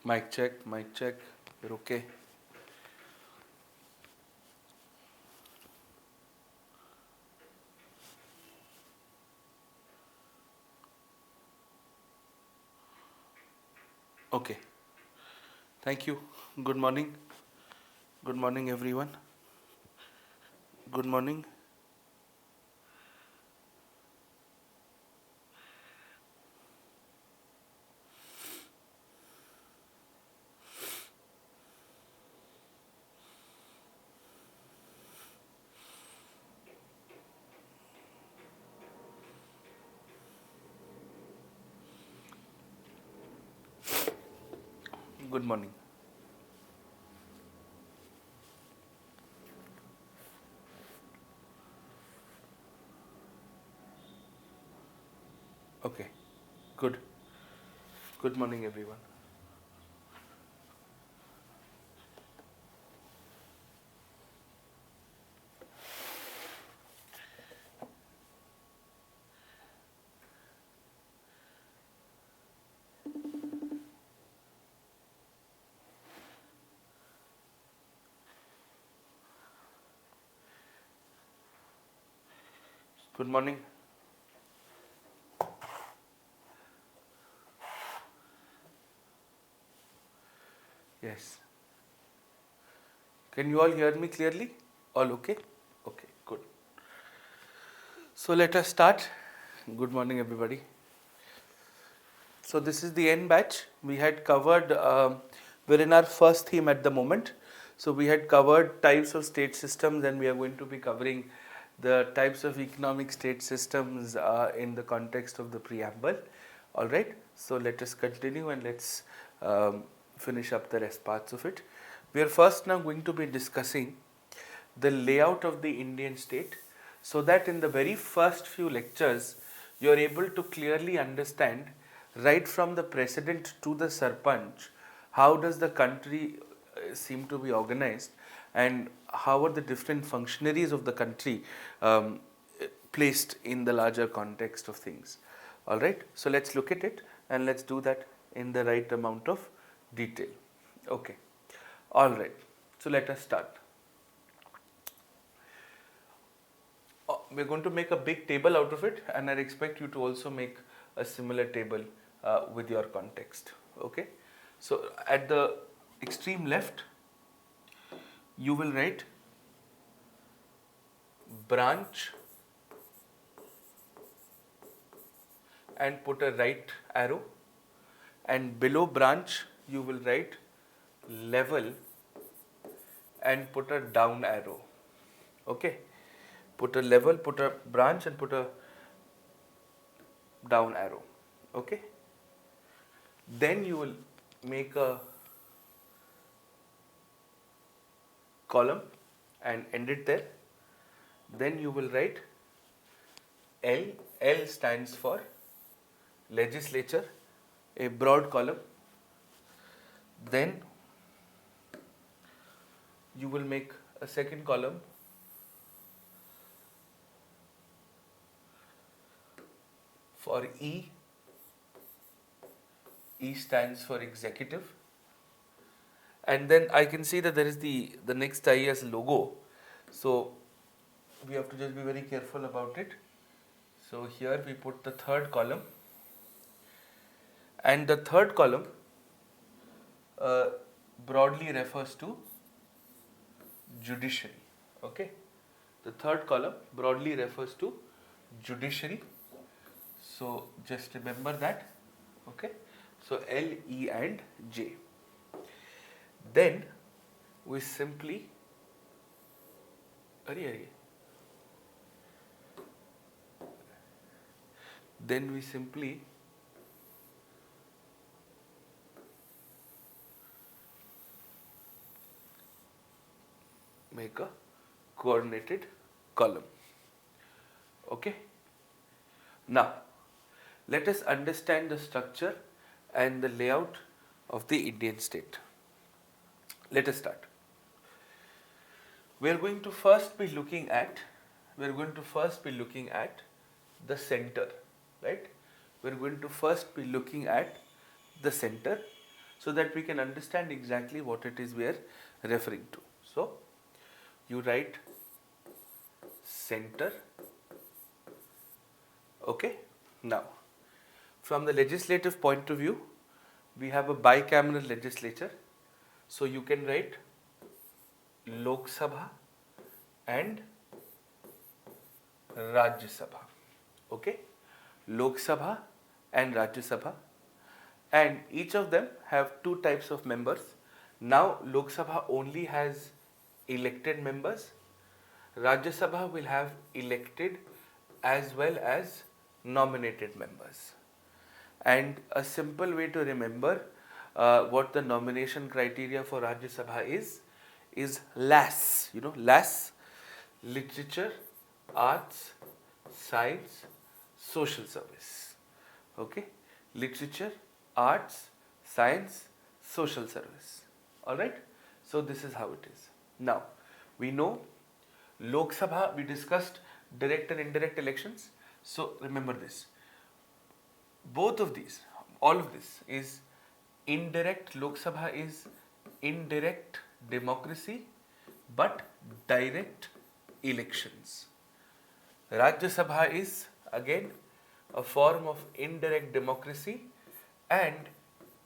Mic check, mic check. You're okay. Okay. Thank you. Good morning. Good morning, everyone. Good morning. Good morning. Okay. Good. Good morning, everyone. Good morning. Yes. Can you all hear me clearly? All okay? Okay, good. So let us start. Good morning, everybody. So this is the end batch. We had covered, we're in our first theme at the moment. So we had covered types of state systems, and we are going to be covering the types of economic state systems in the context of the preamble. All right. So let us continue and let's finish up the rest parts of it. We are first now going to be discussing the layout of the Indian state, so that in the very first few lectures you are able to clearly understand right from the president to the sarpanch how does the country seem to be organized, and how are the different functionaries of the country placed in the larger context of things. All right, so let's look at it and let's do that in the right amount of detail. Okay, all right, so let us start. We're going to make a big table out of it, and I expect you to also make a similar table with your context. Okay, so at the extreme left you will write branch and put a right arrow, and below branch you will write level and put a down arrow. Okay, put a level, put a branch, and put a down arrow. Okay, then you will make a column and end it there. Then you will write L. L stands for legislature, a broad column. Then you will make a second column for E. E stands for executive. And then I can see that there is the next I as logo. So we have to just be very careful about it. So here we put the third column, and the third column uh, broadly refers to judiciary. Okay, the third column broadly refers to judiciary. So just remember that. Okay, so L, E, and J. Then we simply then we simply make a coordinated column. Okay, now let us understand the structure and the layout of the Indian state. Let us start. We are going to first be looking at the center, right? We are going to first be looking at the center. so that we can understand exactly what it is we are referring to. So you write center. Okay. Now, from the legislative point of view, we have a bicameral legislature. So you can write Lok Sabha and Rajya Sabha. Okay. Lok Sabha and Rajya Sabha. And each of them have two types of members. Now Lok Sabha only has elected members. Rajya Sabha will have elected as well as nominated members. And a simple way to remember what the nomination criteria for Rajya Sabha is LAS. You know, LAS, literature, arts, science, social service. Okay, literature, arts, science, social service. Alright, so this is how it is. Now, we know Lok Sabha, we discussed direct and indirect elections. So remember this. Both of these, all of this is indirect. Lok Sabha is indirect democracy but direct elections. Rajya Sabha is again a form of indirect democracy and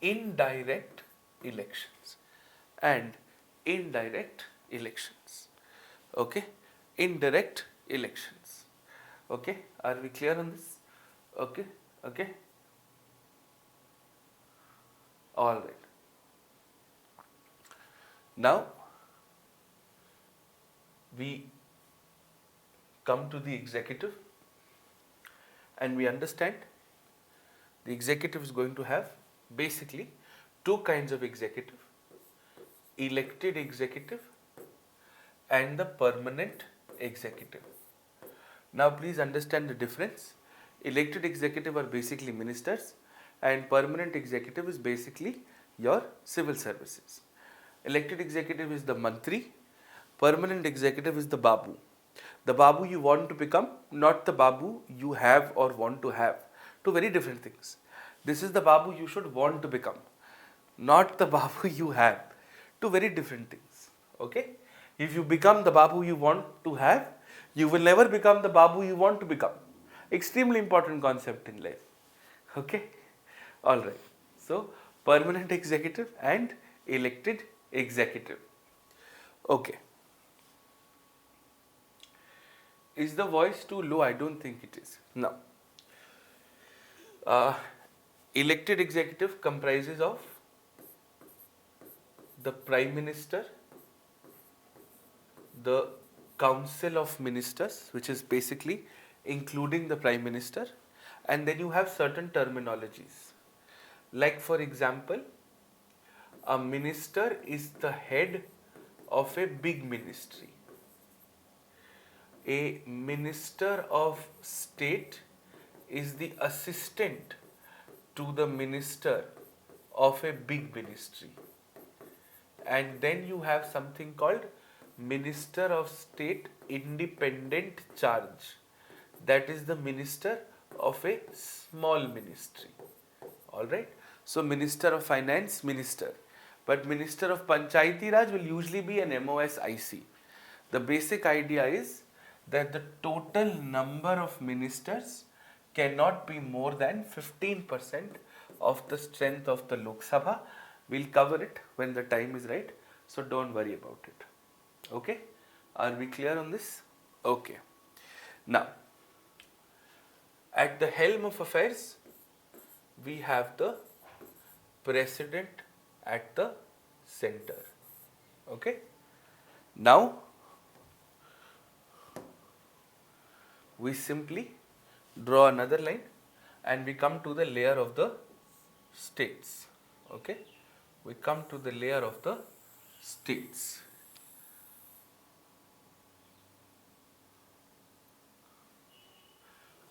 indirect elections. And indirect elections. Okay? Indirect elections. Okay? Are we clear on this? Okay? Okay? All right. Now, we come to the executive and we understand the executive is going to have basically two kinds of executive: elected executive and the permanent executive. Now please understand the difference. Elected executive are basically ministers and permanent executive is basically your civil services. Elected executive is the mantri, permanent executive is the babu. The babu you want to become, not the babu you have or want to have. Two very different things. This is the babu you should want to become, not the babu you have. Two very different things. Okay? If you become the babu you want to have, you will never become the babu you want to become. Extremely important concept in life. Okay? Alright. So, permanent executive and elected executive. Okay. Is the voice too low? I don't think it is. Now, elected executive comprises of the Prime Minister, the Council of Ministers, which is basically including the Prime Minister, and then you have certain terminologies. Like for example, a minister is the head of a big ministry. A minister of state is the assistant to the minister of a big ministry. And then you have something called Minister of State Independent Charge. That is the minister of a small ministry. Alright. So Minister of Finance, minister. But Minister of Panchayati Raj will usually be an MOSIC. The basic idea is that the total number of ministers cannot be more than 15% of the strength of the Lok Sabha. We'll cover it when the time is right. So don't worry about it. Okay? Are we clear on this? Okay. Now, at the helm of affairs, we have the president at the center. Okay? Now, we simply draw another line and we come to the layer of the states. Okay? We come to the layer of the states.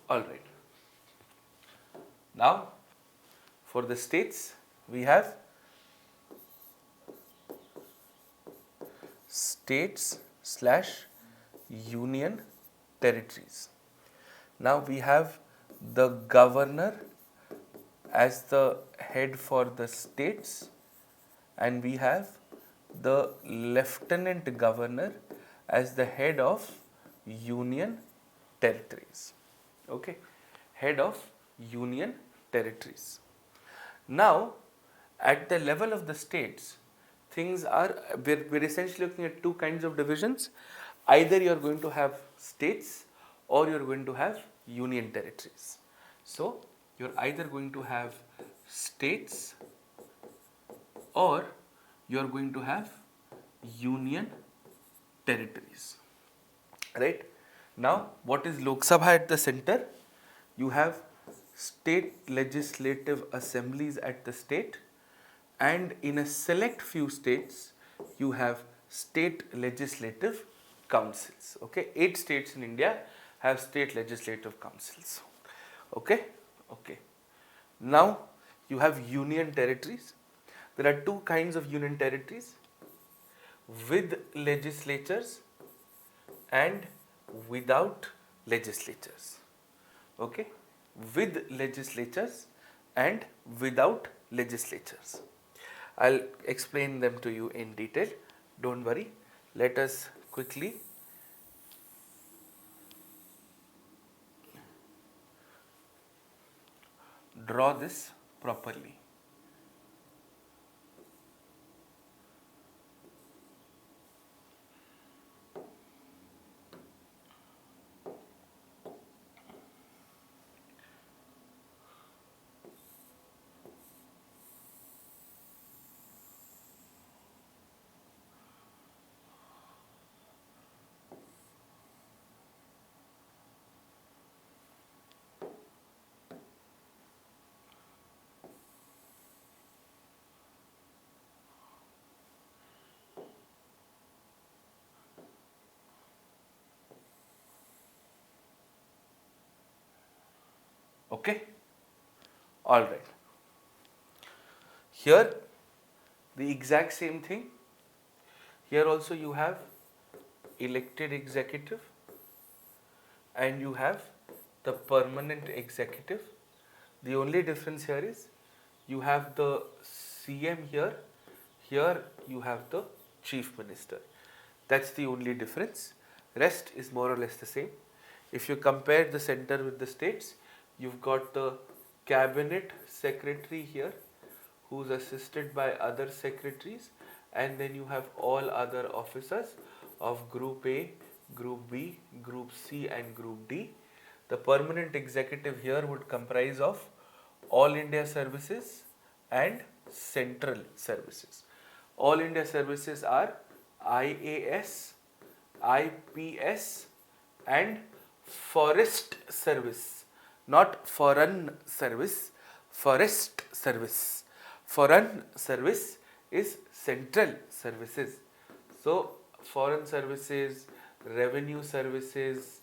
Alright. Now, for the states, we have states / union territories. Now we have the governor as the head for the states and we have the Lieutenant Governor as the head of Union Territories. Okay, head of Union Territories. Now, at the level of the states, things are, we're essentially looking at two kinds of divisions. Either you're going to have states or you're going to have union territories. So, you're either going to have states or you're going to have union territories. Right? Now, what is Lok Sabha at the center? You have state legislative assemblies at the state, and in a select few states you have state legislative councils. Okay, 8 states in India have state legislative councils. Okay, okay. Now you have union territories. There are two kinds of union territories: with legislatures and without legislatures. Okay, with legislatures and without legislatures. I'll explain them to you in detail. Don't worry. Let us quickly draw this properly. Okay? Alright. Here, the exact same thing. Here also you have elected executive and you have the permanent executive. The only difference here is you have the CM here, here you have the chief minister. That's the only difference. Rest is more or less the same. If you compare the center with the states, you've got the cabinet secretary here who's assisted by other secretaries, and then you have all other officers of Group A, Group B, Group C and Group D. The permanent executive here would comprise of All India Services and Central Services. All India Services are IAS, IPS and Forest Service, not Foreign Service, Forest Service. Foreign Service is Central Services. So, Foreign Services, Revenue Services,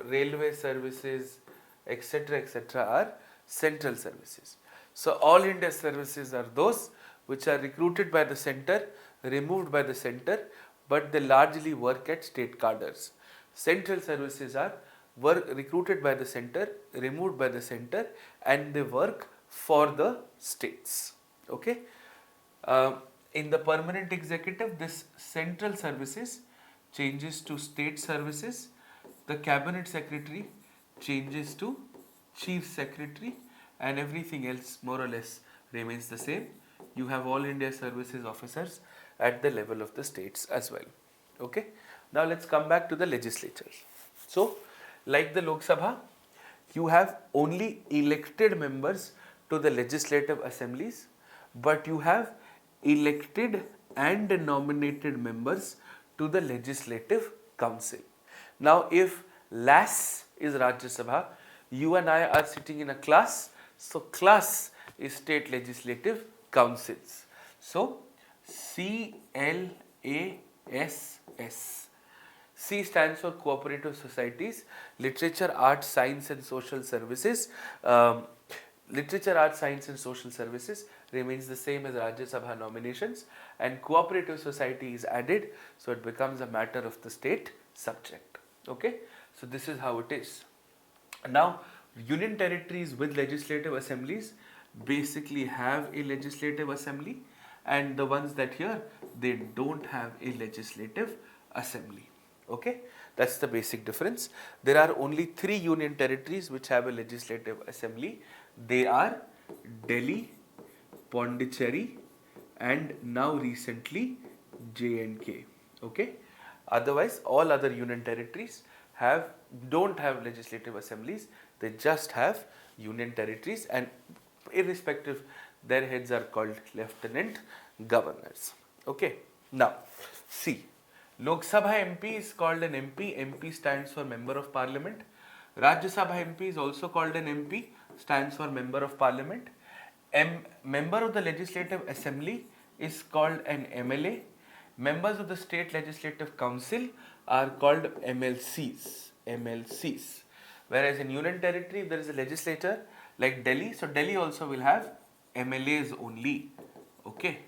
Railway Services, etc. are Central Services. So, All India Services are those which are recruited by the center, removed by the center, but they largely work at state cadres. Central Services are recruited by the center, removed by the center, and they work for the states. Okay. In the permanent executive, this central services changes to state services. The cabinet secretary changes to chief secretary, and everything else more or less remains the same. You have all India services officers at the level of the states as well. Okay. Now let's come back to the legislatures. So, like the Lok Sabha, you have only elected members to the legislative assemblies, but you have elected and nominated members to the legislative council. Now, if LAS is Rajya Sabha, you and I are sitting in a class, so class is state legislative councils. So, CLASS. C stands for Cooperative Societies, Literature, Arts, Science and Social Services. Literature, Arts, Science and Social Services remains the same as Rajya Sabha nominations, and Cooperative Society is added, so it becomes a matter of the state subject. Okay, so this is how it is. Now, union territories with legislative assemblies basically have a legislative assembly, and the ones that here, they don't have a legislative assembly. Okay, that's the basic difference. There are only 3 union territories which have a legislative assembly. They are Delhi, Pondicherry, and now recently J&K. Okay, otherwise all other union territories don't have legislative assemblies. They just have union territories, and irrespective, their heads are called lieutenant governors. Okay, now see, Lok Sabha MP is called an MP. MP stands for Member of Parliament. Rajya Sabha MP is also called an MP, stands for Member of Parliament. Member of the Legislative Assembly is called an MLA. Members of the State Legislative Council are called MLCs. MLCs. Whereas in Union Territory, if there is a legislature like Delhi, so Delhi also will have MLAs only. Okay,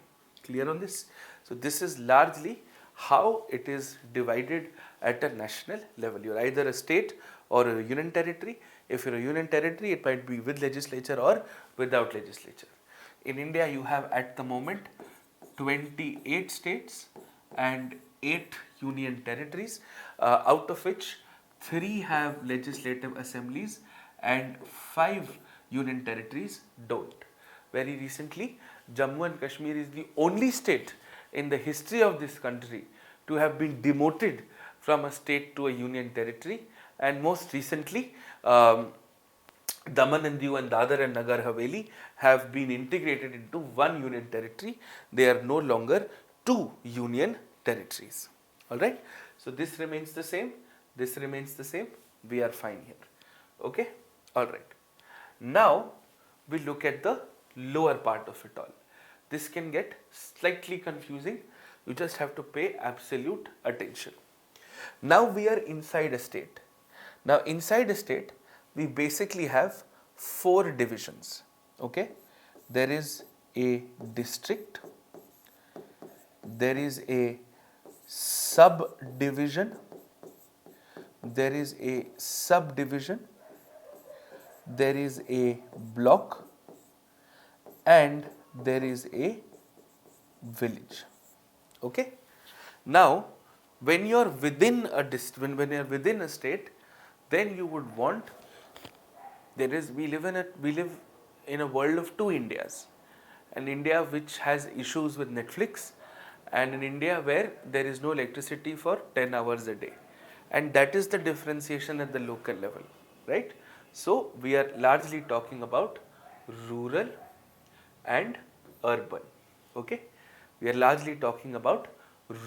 clear on this? So this is largely how it is divided at a national level. You're either a state or a union territory. If you're a union territory, it might be with legislature or without legislature. In India, you have at the moment 28 states and 8 union territories, out of which 3 have legislative assemblies and 5 union territories don't. Very recently, Jammu and Kashmir is the only state in the history of this country to have been demoted from a state to a union territory, and most recently Daman and Diu and Dadar and Nagar Haveli have been integrated into one union territory. They are no longer 2 union territories. Alright, so this remains the same, this remains the same, we are fine here. Okay, alright. Now we look at the lower part of it all. This can get slightly confusing, you just have to pay absolute attention. Now we are inside a state. Now inside a state, we basically have 4 divisions. Okay, there is a district, there is a subdivision, there is a subdivision, there is a block, and there is a village. Okay, now when you are within a when you are within a state, then you would want, we live in a world of 2 Indias. An India which has issues with Netflix, and an India where there is no electricity for 10 hours a day. And that is the differentiation at the local level, right? So we are largely talking about rural and urban. Okay, we are largely talking about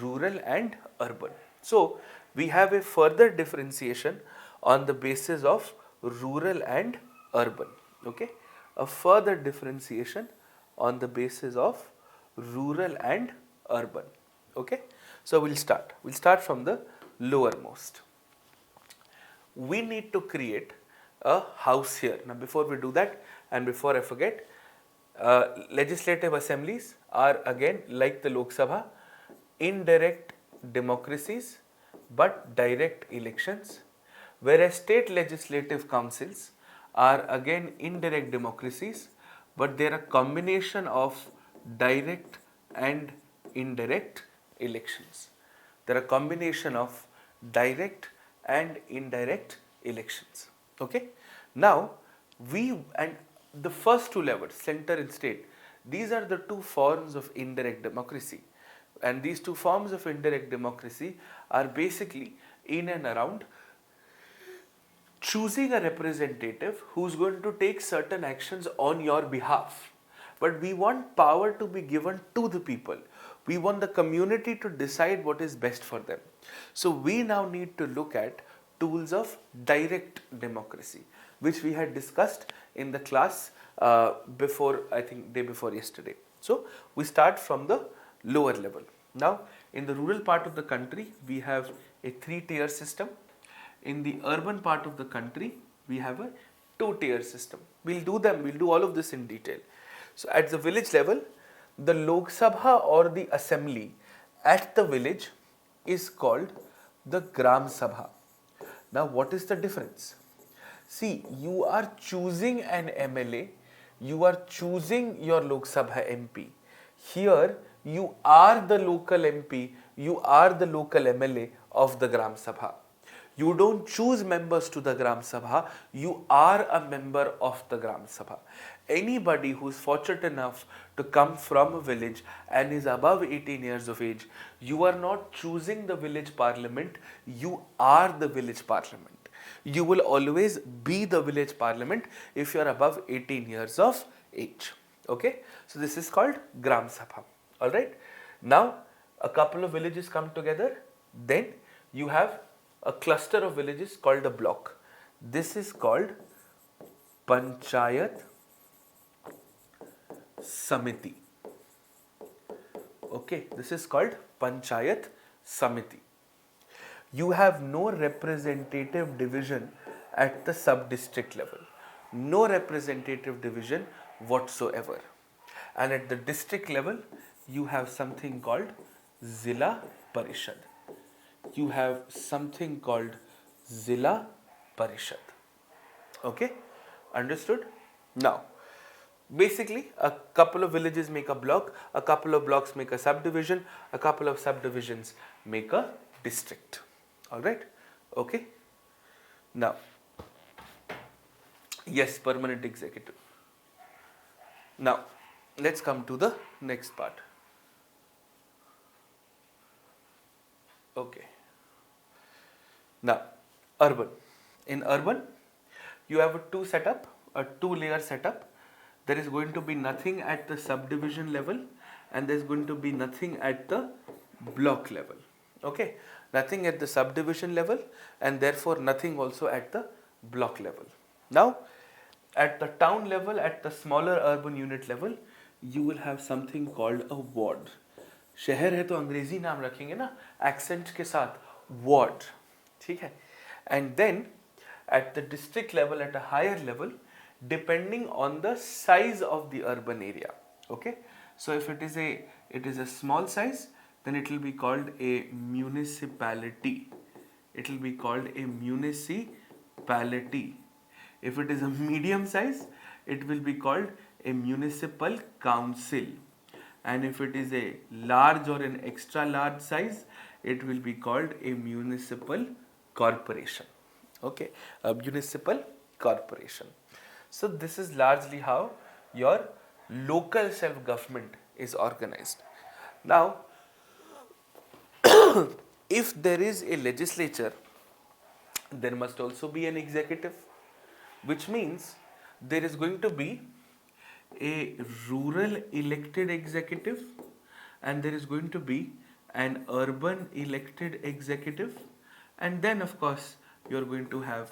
rural and urban. So we have a further differentiation on the basis of rural and urban. Okay, a further differentiation on the basis of rural and urban. Okay, so we'll start from the lowermost. We need to create a house here. Now before we do that, and before I forget, legislative assemblies are again like the Lok Sabha, indirect democracies but direct elections, whereas state legislative councils are again indirect democracies, but they are a combination of direct and indirect elections. They are a combination of direct and indirect elections. Okay, now the first 2 levels, center and state, these are the 2 forms of indirect democracy, and these 2 forms of indirect democracy are basically in and around choosing a representative who's going to take certain actions on your behalf. But we want power to be given to the people. We want the community to decide what is best for them. So we now need to look at tools of direct democracy, which we had discussed in the class before, I think day before yesterday. So we start from the lower level. Now in the rural part of the country, we have a 3-tier system. In the urban part of the country, we have a 2-tier system. We'll do all of this in detail. So at the village level, the Lok Sabha or the assembly at the village is called the Gram Sabha. Now what is the difference? See, you are choosing an MLA, you are choosing your Lok Sabha MP. Here you are the local MP, you are the local MLA of the Gram Sabha. You don't choose members to the Gram Sabha, you are a member of the Gram Sabha. Anybody who is fortunate enough to come from a village and is above 18 years of age, you are not choosing the village parliament, you are the village parliament. You will always be the village parliament if you are above 18 years of age. Okay, so this is called Gram Sabha. Alright, now a couple of villages come together, then you have a cluster of villages called a block. This is called Panchayat Samiti. Okay, this is called Panchayat Samiti. You have no representative division at the sub-district level. No representative division whatsoever. And at the district level, you have something called Zilla Parishad. You have something called Zilla Parishad. Okay, understood? Now, basically, a couple of villages make a block, a couple of blocks make a subdivision, a couple of subdivisions make a district. Alright, okay. Now, yes, permanent executive. Now, let's come to the next part. Okay. Now, urban. In urban, you have a two-layer setup. There is going to be nothing at the subdivision level and there is going to be nothing at the block level. Okay, nothing at the subdivision level and therefore nothing also at the block level. Now, at the town level, at the smaller urban unit level, you will have something called a ward. शहर है तो अंग्रेजी नाम रखेंगे ना accent के साथ ward, ठीक है? And then at the district level, at a higher level, depending on the size of the urban area. Okay, so if it is a small size, then it will be called a municipality. It will be called a municipality. If it is a medium size, it will be called a municipal council. And if it is a large or an extra large size, it will be called a municipal corporation. Okay, a municipal corporation. So this is largely how your local self-government is organized. Now, if there is a legislature, there must also be an executive, which means there is going to be a rural elected executive and there is going to be an urban elected executive, and then of course you are going to have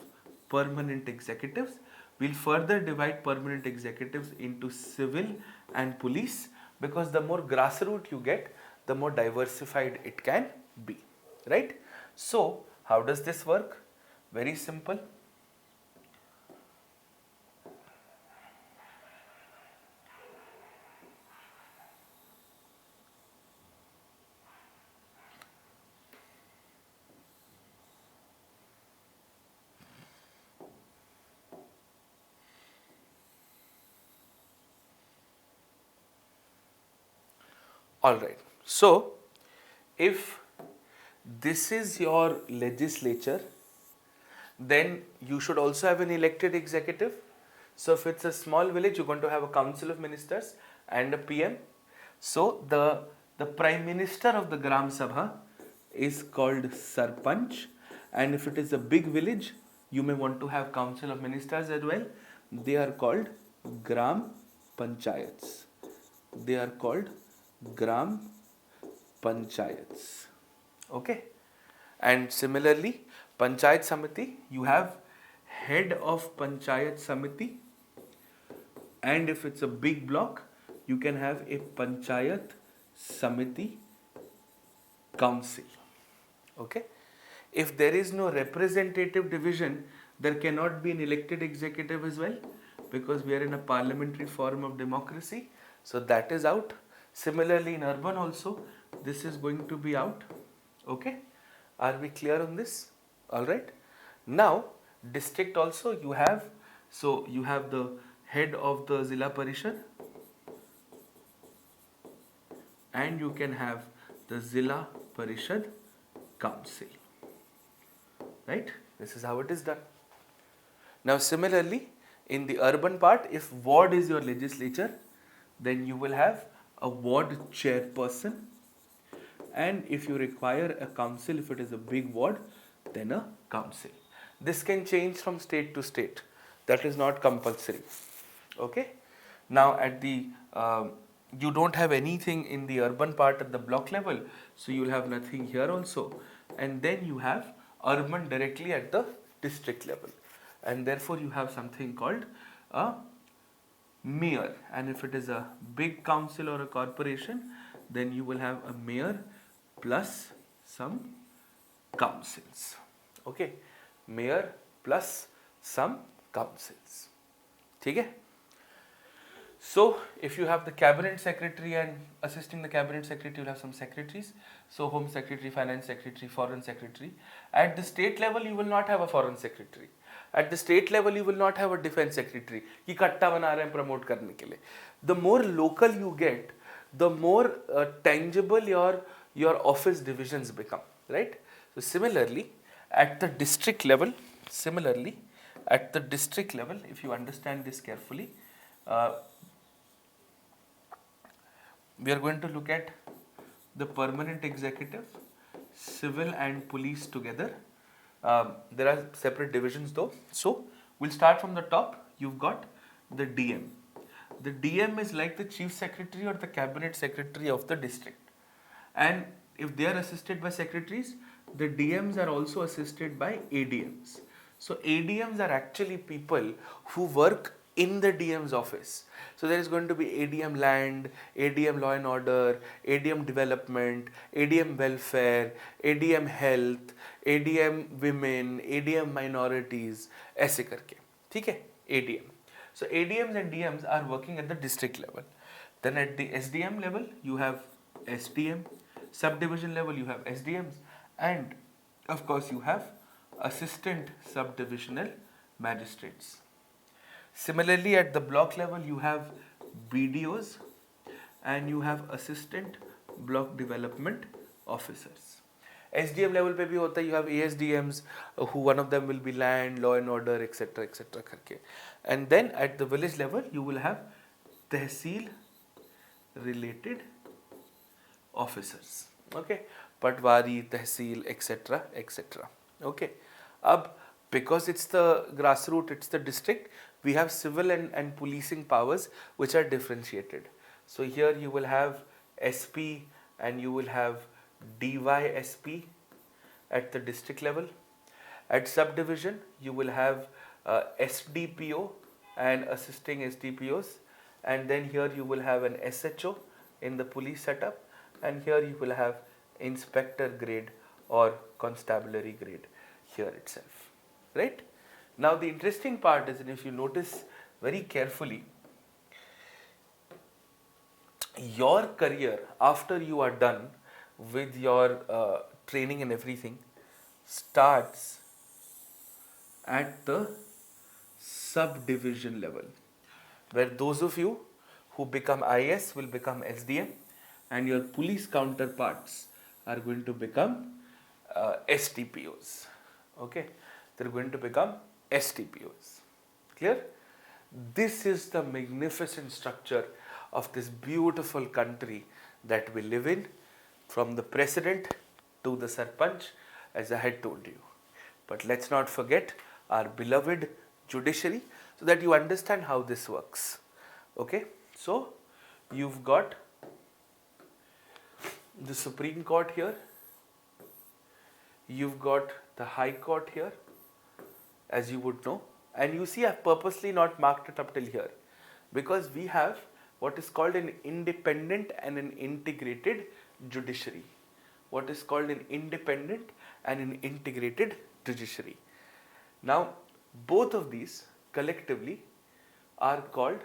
permanent executives. We'll further divide permanent executives into civil and police because the more grassroots you get, the more diversified it can be, right? So how does this work? Very simple. Alright, so if this is your legislature, then you should also have an elected executive. So if it's a small village, you're going to have a council of ministers and a PM. So the prime minister of the Gram Sabha is called Sarpanch, and if it is a big village, you may want to have council of ministers as well. They are called Gram Panchayats. They are called Gram Panchayats. Okay, and similarly, Panchayat Samiti, you have head of Panchayat Samiti, and if it's a big block, you can have a Panchayat Samiti Council. Okay, if there is no representative division, there cannot be an elected executive as well because we are in a parliamentary form of democracy. So that is out. Similarly, in urban also, this is going to be out. Okay, are we clear on this? All right. Now, district also you have. So you have the head of the Zilla Parishad. and you can have the Zilla Parishad Council. Right? This is how it is done. Now similarly, in the urban part, if ward is your legislature, then you will have a ward chairperson, and if you require a council, if it is a big ward, then a council. This can change from state to state. That is not compulsory. Okay. Now at the you don't have anything in the urban part at the block level, so you will have nothing here also, and then you have urban directly at the district level, and therefore you have something called a mayor. And if it is a big council or a corporation, then you will have a mayor plus some councils. Okay, mayor plus some councils. Okay. So if you have the cabinet secretary and assisting the cabinet secretary, you will have some secretaries. So home secretary, finance secretary, foreign secretary. At the state level, you will not have a foreign secretary. At the state level, you will not have a defense secretary. कि कट्टा बना रहे हैं promote करने के लिए. The more local you get, the more tangible your office divisions become, right? So similarly, at the district level, if you understand this carefully, we are going to look at the permanent executive, civil and police together. There are separate divisions though. So we'll start from the top. You've got the DM. The DM is like the chief secretary or the cabinet secretary of the district. And if they are assisted by secretaries, the DMs are also assisted by ADMs. So ADMs are actually people who work in the DM's office. So there is going to be ADM land, ADM law and order, ADM development, ADM welfare, ADM health, ADM women, ADM minorities, ऐसे करके, ठीक है? ADM. So ADMs and DMs are working at the district level. Then at the SDM level, you have SDM. Subdivision level, you have SDMs. And of course, you have assistant subdivisional magistrates. Similarly, at the block level, you have BDOs and you have assistant block development officers. SDM level पे भी होता है, you have ASDMs, who one of them will be land, law and order, etc. etc. करके. And then at the village level, you will have tehsil related officers. Okay, Patwari, tehsil, etc. etc. Okay. Ab, because it's the grassroots, it's the district, we have civil and policing powers which are differentiated. So here you will have SP and you will have DYSP at the district level. At subdivision, you will have SDPO and assisting SDPOs, and then here you will have an SHO in the police setup, and here you will have inspector grade or constabulary grade here itself, right? Now the interesting part is that if you notice very carefully, your career after you are done with your training and everything starts at the subdivision level, where those of you who become IS will become SDM and your police counterparts are going to become STPOs. Okay, they're going to become STPOs. Clear? This is the magnificent structure of this beautiful country that we live in, from the president to the sarpanch, as I had told you. But let's not forget our beloved judiciary, so that you understand how this works. Okay, so you've got the Supreme Court here, you've got the High Court here, as you would know, and you see I've purposely not marked it up till here, because we have what is called an independent and an integrated judiciary. What is called an independent and an integrated judiciary. Now, both of these collectively are called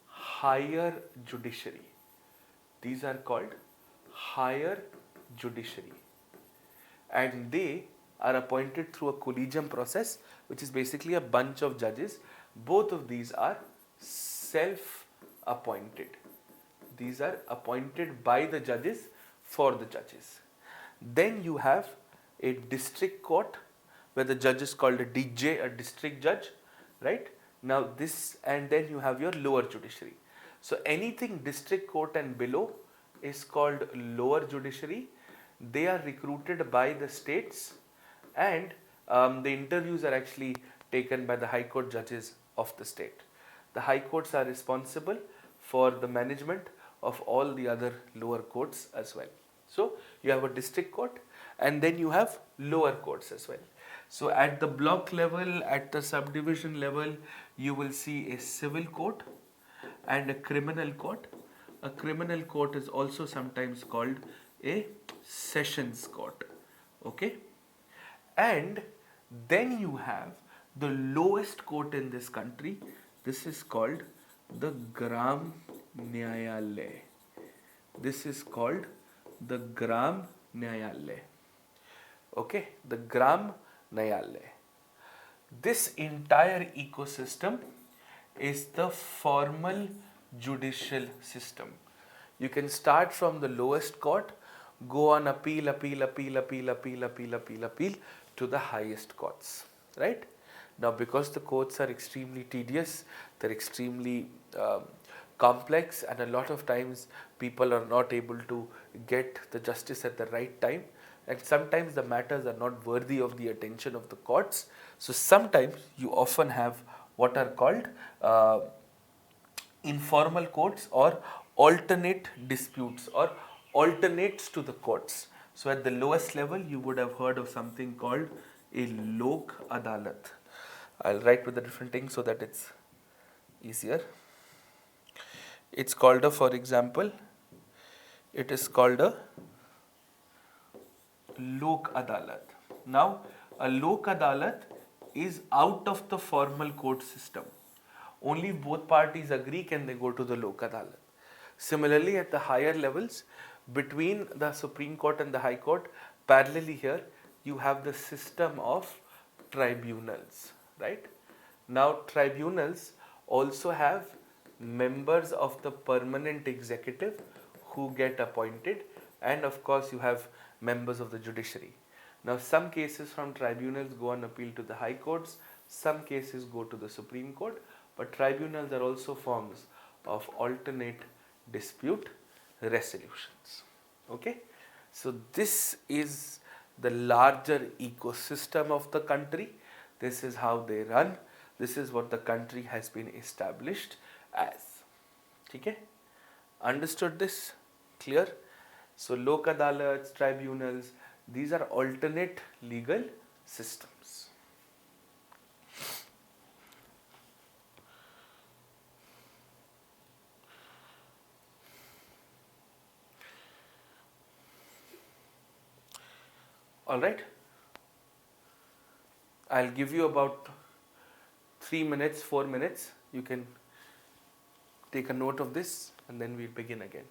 higher judiciary. These are called higher judiciary, and they are appointed through a collegium process, which is basically a bunch of judges. Both of these are self-appointed. These are appointed by the judges for the judges. Then you have a district court where the judge is called a DJ, a district judge, right? Now this, and then you have your lower judiciary. So anything district court and below is called lower judiciary. They are recruited by the states, and the interviews are actually taken by the high court judges of the state. The high courts are responsible for the management of all the other lower courts as well. So you have a district court, and then you have lower courts as well. So at the block level, at the subdivision level, you will see a civil court and a criminal court. A criminal court is also sometimes called a sessions court. Okay? And then you have the lowest court in this country. This is called the Gram Nyayalaya. This is called the Gram Nyayalaya. Okay, the Gram Nyayalaya. This entire ecosystem is the formal judicial system. You can start from the lowest court, go on appeal to the highest courts, right? Now, because the courts are extremely tedious, they're extremely complex, and a lot of times people are not able to get the justice at the right time, and sometimes the matters are not worthy of the attention of the courts. So sometimes you often have what are called informal courts or alternate disputes or alternates to the courts. So at the lowest level, you would have heard of something called a Lok Adalat. I'll write with a different thing so that it's easier. It's called a, for example, it is called a Lok Adalat. Now, a Lok Adalat is out of the formal court system. Only if both parties agree can they go to the Lok Adalat. Similarly, at the higher levels, between the Supreme Court and the High Court, parallelly here, you have the system of tribunals, right? Now, tribunals also have members of the permanent executive who get appointed, and of course, you have members of the judiciary. Now, some cases from tribunals go on appeal to the high courts, some cases go to the Supreme Court, but tribunals are also forms of alternate dispute resolutions. Okay, so this is the larger ecosystem of the country. This is how they run. This is what the country has been established as. Okay, understood this? Clear? So Lok Adalats, tribunals, these are alternate legal systems. Alright, I'll give you about 3 minutes, 4 minutes. You can take a note of this and then we'll begin again.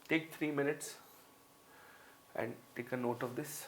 Take 3 minutes and take a note of this.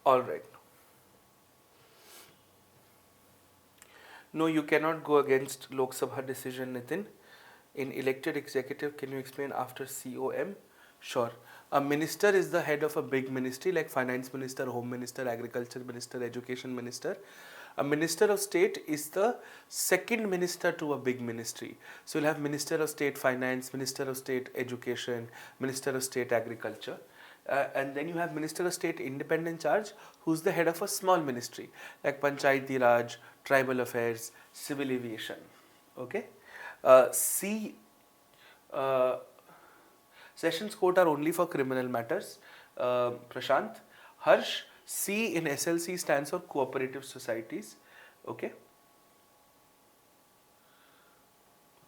All right. No, you cannot go against Lok Sabha decision, Nitin. In elected executive, can you explain after COM? Sure. A minister is the head of a big ministry like finance minister, home minister, agriculture minister, education minister. A minister of state is the second minister to a big ministry. So you'll have minister of state finance, minister of state education, minister of state agriculture. And then you have Minister of State Independent Charge, who's the head of a small ministry like Panchayati Raj, Tribal Affairs, Civil Aviation. Okay. C. Uh, Sessions court are only for criminal matters. Prashant. Harsh. C in SLC stands for cooperative societies. Okay.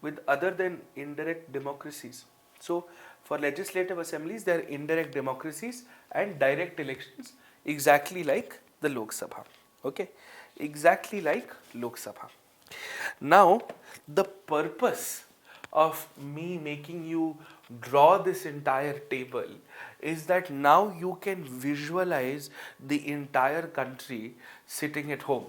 With other than indirect democracies. So for legislative assemblies, there are indirect democracies and direct elections, exactly like the Lok Sabha. Okay, exactly like Lok Sabha. Now, the purpose of me making you draw this entire table is that now you can visualize the entire country sitting at home.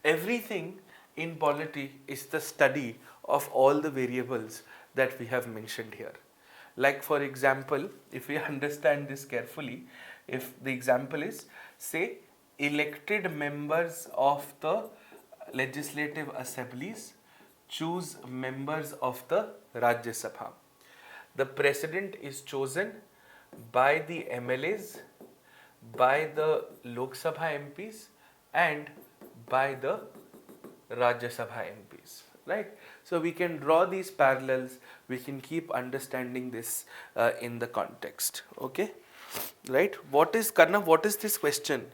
Everything in polity is the study of all the variables that we have mentioned here. Like for example, if we understand this carefully, if the example is, say, elected members of the legislative assemblies choose members of the Rajya Sabha. The president is chosen by the MLAs, by the Lok Sabha MPs and by the Rajya Sabha MPs, right? So we can draw these parallels, we can keep understanding this in the context, okay? Right? What is, Karna, what is this question?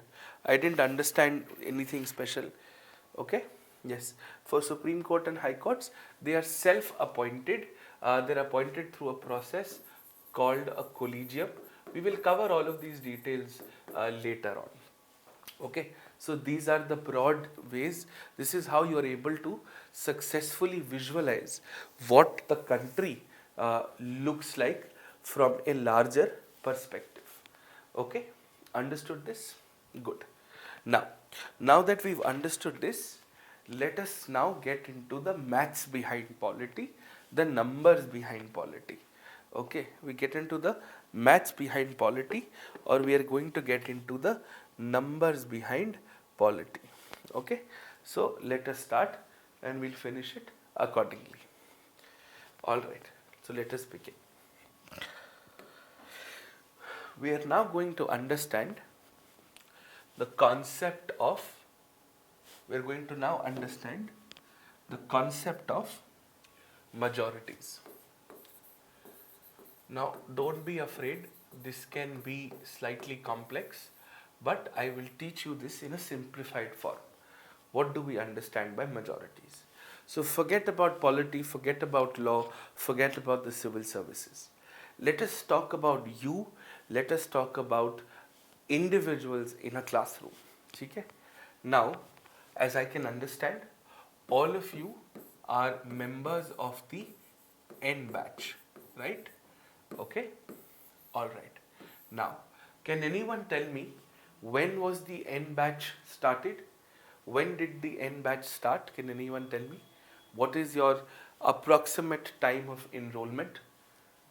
I didn't understand anything special, okay? Yes, for Supreme Court and High Courts, they are self-appointed, they're appointed through a process called a collegium. We will cover all of these details later on. Okay, so these are the broad ways. This is how you are able to successfully visualize what the country looks like from a larger perspective. Okay, understood this? Good. Now that we've understood this, let us now get into the maths behind polity, the numbers behind polity. Okay, we get into the maths behind polity, or we are going to get into the numbers behind polity. Okay, so let us start and we'll finish it accordingly. Alright, so let us begin. We are now going to understand the concept of, we are going to now understand the concept of majorities. Now, don't be afraid, this can be slightly complex, but I will teach you this in a simplified form. What do we understand by majorities? So, forget about polity, forget about law, forget about the civil services. Let us talk about you, let us talk about individuals in a classroom. Okay? Now, as I can understand, all of you are members of the N batch, right? Okay, all right. Now, can anyone tell me when was the N batch started? When did the N batch start? Can anyone tell me? What is your approximate time of enrollment?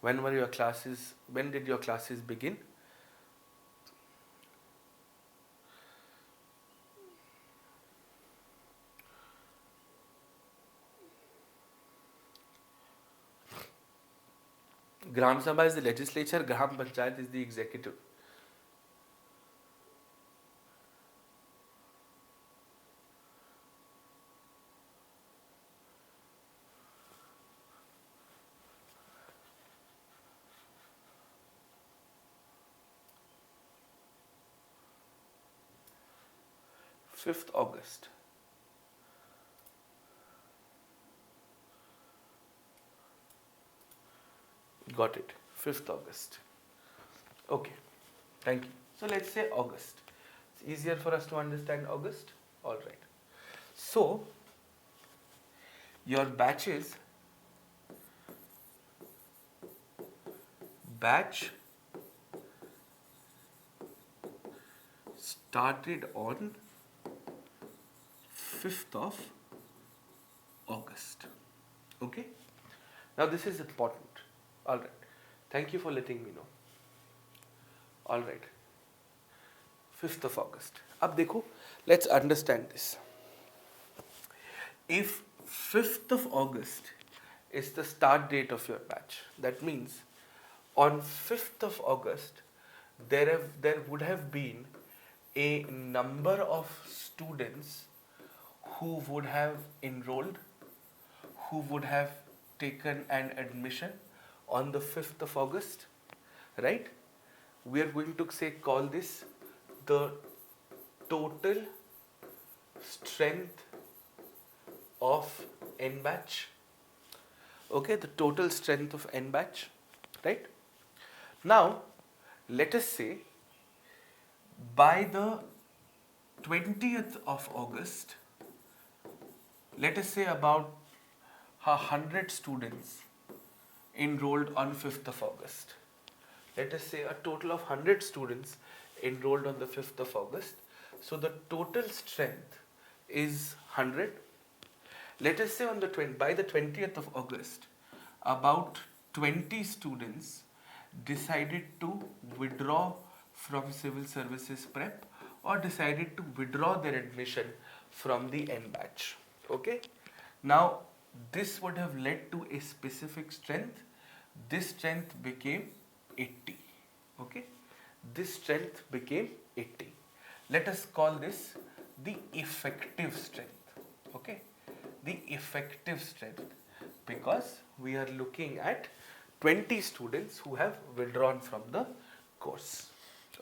When were your classes? When did your classes begin? Gram Sabha is the legislature, Gram Panchayat is the executive. August 5th. Got it. 5th August. Okay. Thank you. So let's say August. It's easier for us to understand August. All right. So your batches, batch started on 5th of August. Okay? Now this is important. Alright. Thank you for letting me know. Alright. 5th of August. अब देखो, let's understand this. If 5th of August is the start date of your batch, that means on 5th of August there would have been a number of students who would have enrolled, who would have taken an admission on the 5th of August, right? We are going to call this the total strength of N batch. Okay, the total strength of N batch, right? Now, let us say by the 20th of August, let us say about 100 students enrolled on 5th of August. Let us say a total of 100 students enrolled on the 5th of August. So the total strength is 100. Let us say by the 20th of August, about 20 students decided to withdraw from civil services prep or decided to withdraw their admission from the N batch. Okay? Now, this would have led to a specific strength. This strength became 80. Okay? This strength became 80. Let us call this the effective strength. Okay? The effective strength, because we are looking at 20 students who have withdrawn from the course.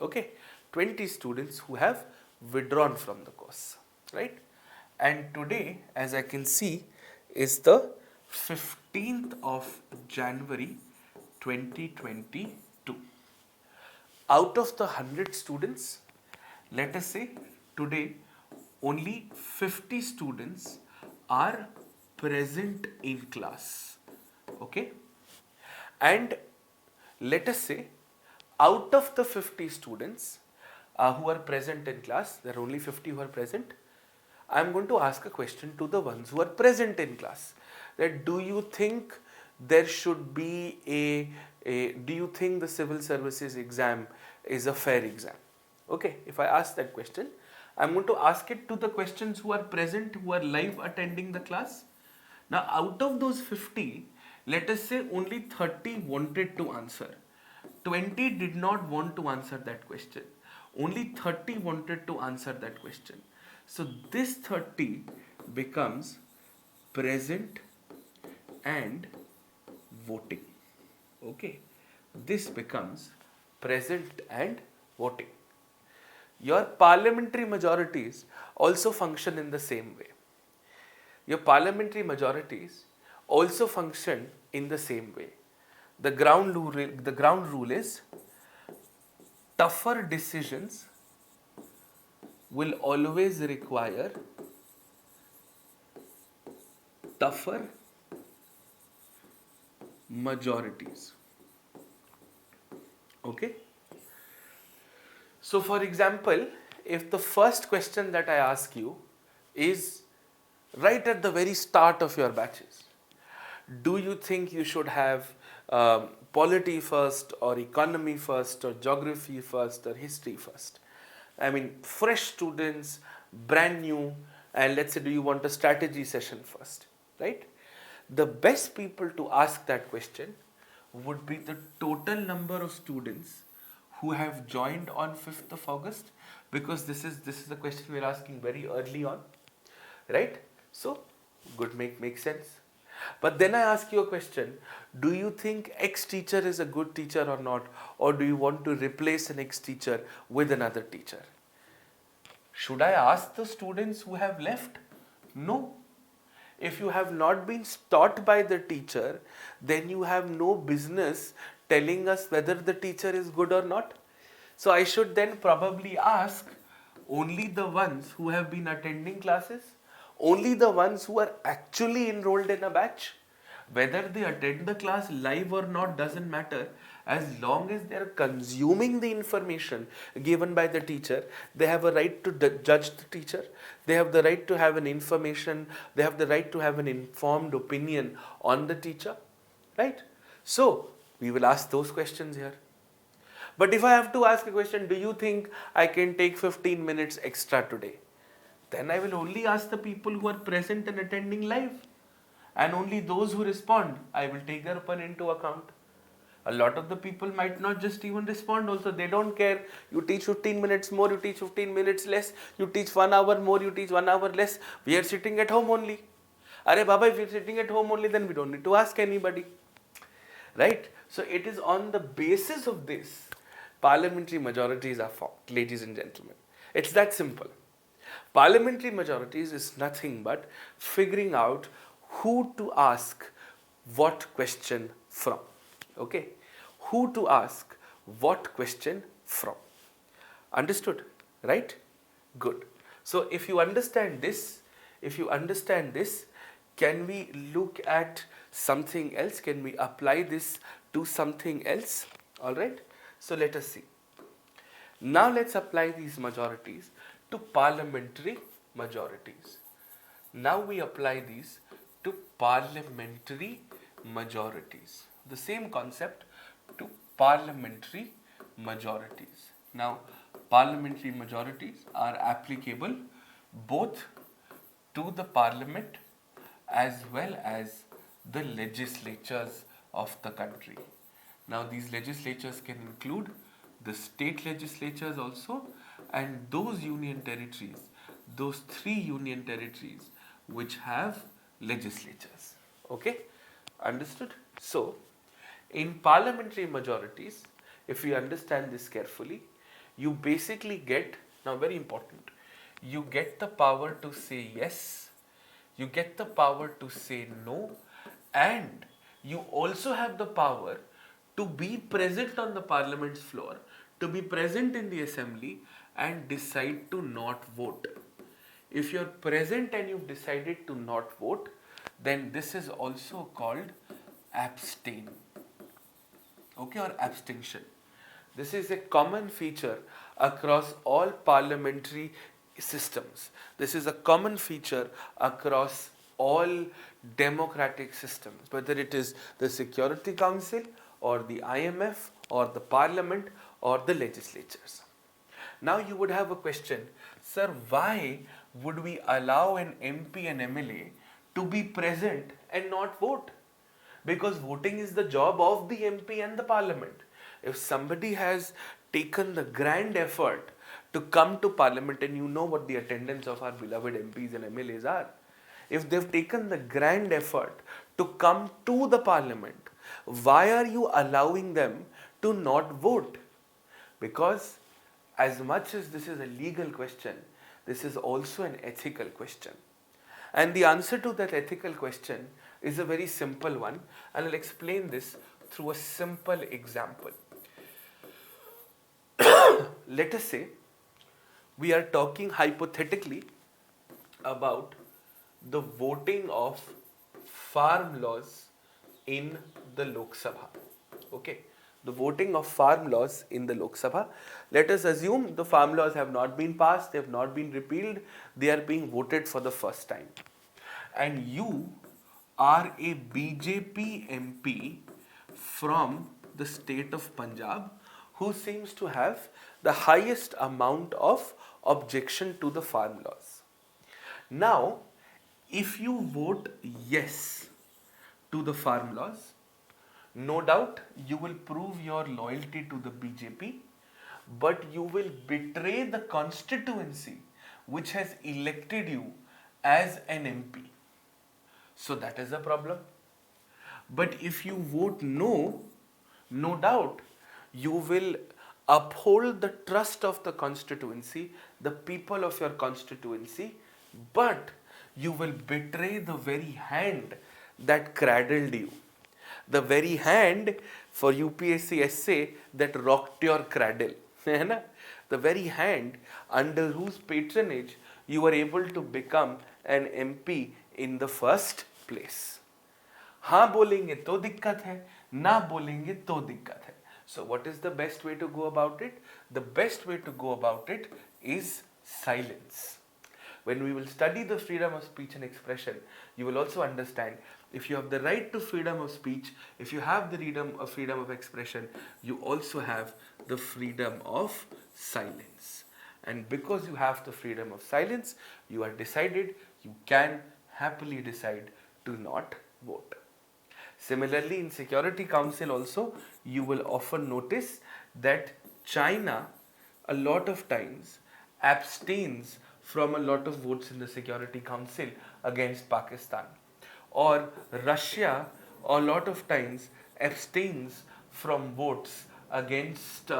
Okay? 20 students who have withdrawn from the course. Right? And today, as I can see, is the 15th of January 2022. Out of the 100 students, let us say today only 50 students are present in class. Okay? And let us say out of the 50 students who are present in class, there are only 50 who are present. I am going to ask a question to the ones who are present in class. That do you think there should be do you think the civil services exam is a fair exam? Okay, if I ask that question, I am going to ask it to the questions who are present, who are live attending the class. Now, out of those 50, let us say only 30 wanted to answer. 20 did not want to answer that question. Only 30 wanted to answer that question. So, this 30 becomes present and voting. Okay, this becomes present and voting. Your parliamentary majorities also function in the same way. Your parliamentary majorities also function in the same way. The ground rule is tougher decisions will always require tougher majorities. Okay? So, for example, if the first question that I ask you is right at the very start of your batches, do you think you should have polity first or economy first or geography first or history first? I mean, fresh students, brand new, and let's say, do you want a strategy session first, right? The best people to ask that question would be the total number of students who have joined on 5th of August, because this is the question we're asking very early on, right? So, good, makes sense. But then I ask you a question, do you think X teacher is a good teacher or not? Or do you want to replace an X teacher with another teacher? Should I ask the students who have left? No. If you have not been taught by the teacher, then you have no business telling us whether the teacher is good or not. So I should then probably ask only the ones who have been attending classes, only the ones who are actually enrolled in a batch. Whether they attend the class live or not doesn't matter. As long as they are consuming the information given by the teacher, they have a right to judge the teacher. They have the right to have an information, they have the right to have an informed opinion on the teacher, right? So, we will ask those questions here. But if I have to ask a question, do you think I can take 15 minutes extra today? Then I will only ask the people who are present and attending live. And only those who respond, I will take their opinion into account. A lot of the people might not just even respond also. They don't care. You teach 15 minutes more, you teach 15 minutes less. You teach 1 hour more, you teach 1 hour less. We are sitting at home only. Are Baba, if we are sitting at home only, then we don't need to ask anybody. Right? So it is on the basis of this parliamentary majorities are formed, ladies and gentlemen. It's that simple. Parliamentary majorities is nothing but figuring out who to ask what question from. Okay? Who to ask what question from. Understood? Right? Good. So if you understand this, can we look at something else? Can we apply this to something else? Alright? So let us see. Now let's apply these majorities to parliamentary majorities. Now we apply these to parliamentary majorities. The same concept to parliamentary majorities. Now, parliamentary majorities are applicable both to the parliament as well as the legislatures of the country. Now, these legislatures can include the state legislatures also and those union territories, those 3 union territories which have legislatures. Okay? Understood? So, in parliamentary majorities, if you understand this carefully, you basically get, now very important, you get the power to say yes, you get the power to say no, and you also have the power to be present on the parliament's floor, to be present in the assembly and decide to not vote. If you're present and you've decided to not vote, then this is also called abstain. Okay, or abstention. This is a common feature across all parliamentary systems. This is a common feature across all democratic systems, whether it is the Security Council or the IMF or the Parliament or the legislatures. Now you would have a question, sir, why would we allow an MP and MLA to be present and not vote? Because voting is the job of the MP and the Parliament. If somebody has taken the grand effort to come to Parliament, and you know what the attendance of our beloved MPs and MLAs are, if they've taken the grand effort to come to the Parliament, why are you allowing them to not vote? Because as much as this is a legal question, this is also an ethical question. And the answer to that ethical question is a very simple one, and I'll explain this through a simple example. Let us say we are talking hypothetically about the voting of farm laws in the Lok Sabha. Okay, the voting of farm laws in the Lok Sabha. Let us assume the farm laws have not been passed, they have not been repealed, they are being voted for the first time. And you are a BJP MP from the state of Punjab who seems to have the highest amount of objection to the farm laws. Now, if you vote yes to the farm laws, no doubt you will prove your loyalty to the BJP, but you will betray the constituency which has elected you as an MP. So that is a problem. But if you vote no, no doubt you will uphold the trust of the constituency, the people of your constituency, but you will betray the very hand that cradled you. The very hand for UPSC essay that rocked your cradle. The very hand under whose patronage you were able to become an MP in the first place. हाँ बोलेंगे तो दिक्कत है, ना बोलेंगे तो दिक्कत है. So what is the best way to go about it? The best way to go about it is silence. When we will study the freedom of speech and expression, you will also understand if you have the right to freedom of speech, if you have the freedom of expression, you also have the freedom of silence. And because you have the freedom of silence, you are decided, you can happily decide to not vote. Similarly, in Security Council also, you will often notice that China a lot of times abstains from a lot of votes in the Security Council against Pakistan. Or Russia a lot of times abstains from votes against,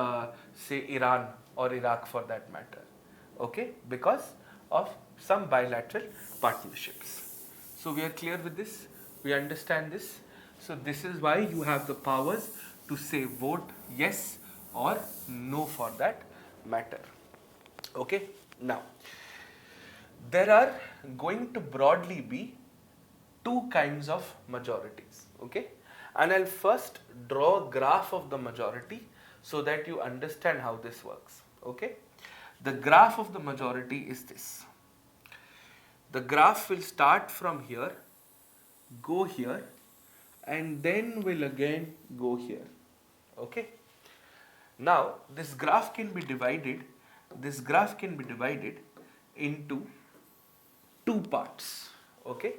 say, Iran or Iraq for that matter. Okay? Because of some bilateral partnerships. So we are clear with this? We understand this? So this is why you have the powers to say vote yes or no for that matter. Okay? Now, there are going to broadly be two kinds of majorities. Okay? And I'll first draw a graph of the majority so that you understand how this works. Okay? The graph of the majority is this. The graph will start from here, go here, and then will again go here. Okay? Now, this graph can be divided into two parts. Okay?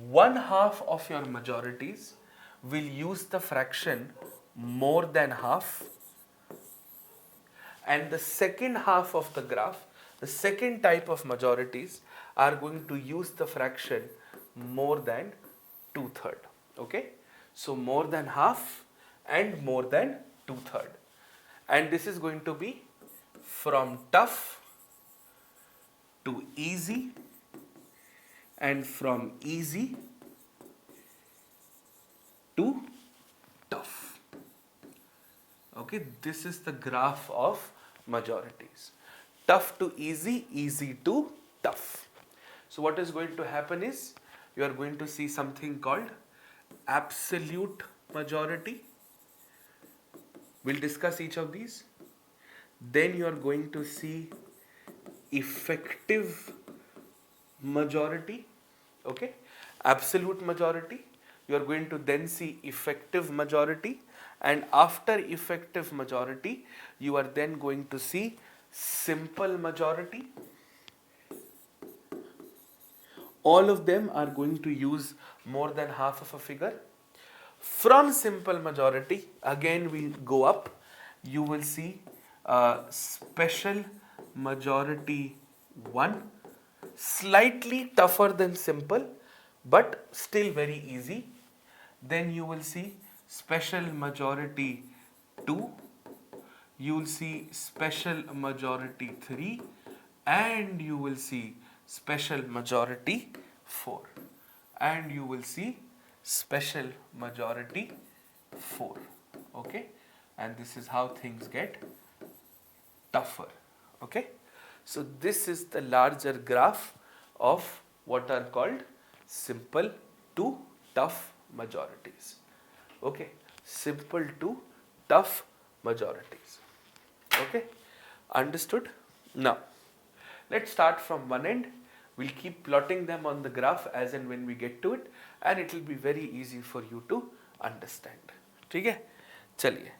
One half of your majorities will use the fraction more than half, and the second half of the graph, the second type of majorities are going to use the fraction more than 2/3. Okay? So more than half and more than 2/3. And this is going to be from tough to easy and from easy to tough. Okay, this is the graph of majorities. Tough to easy, easy to tough. So what is going to happen is you are going to see something called absolute majority. We'll discuss each of these. Then you are going to see effective majority. Okay, absolute majority. You are going to then see effective majority, and after effective majority you are then going to see simple majority. All of them are going to use more than half of a figure. From simple majority again we go up, you will see special majority 1, slightly tougher than simple but still very easy. Then you will see special majority 2, you will see special majority 3, and you will see special majority 4, and you will see special majority 4. Okay, and this is how things get tougher. Okay, so this is the larger graph of what are called simple to tough majorities. Okay, simple to tough majorities. Okay, understood? Now, let's start from one end. We'll keep plotting them on the graph as and when we get to it, and it will be very easy for you to understand. ठीक है? चलिए.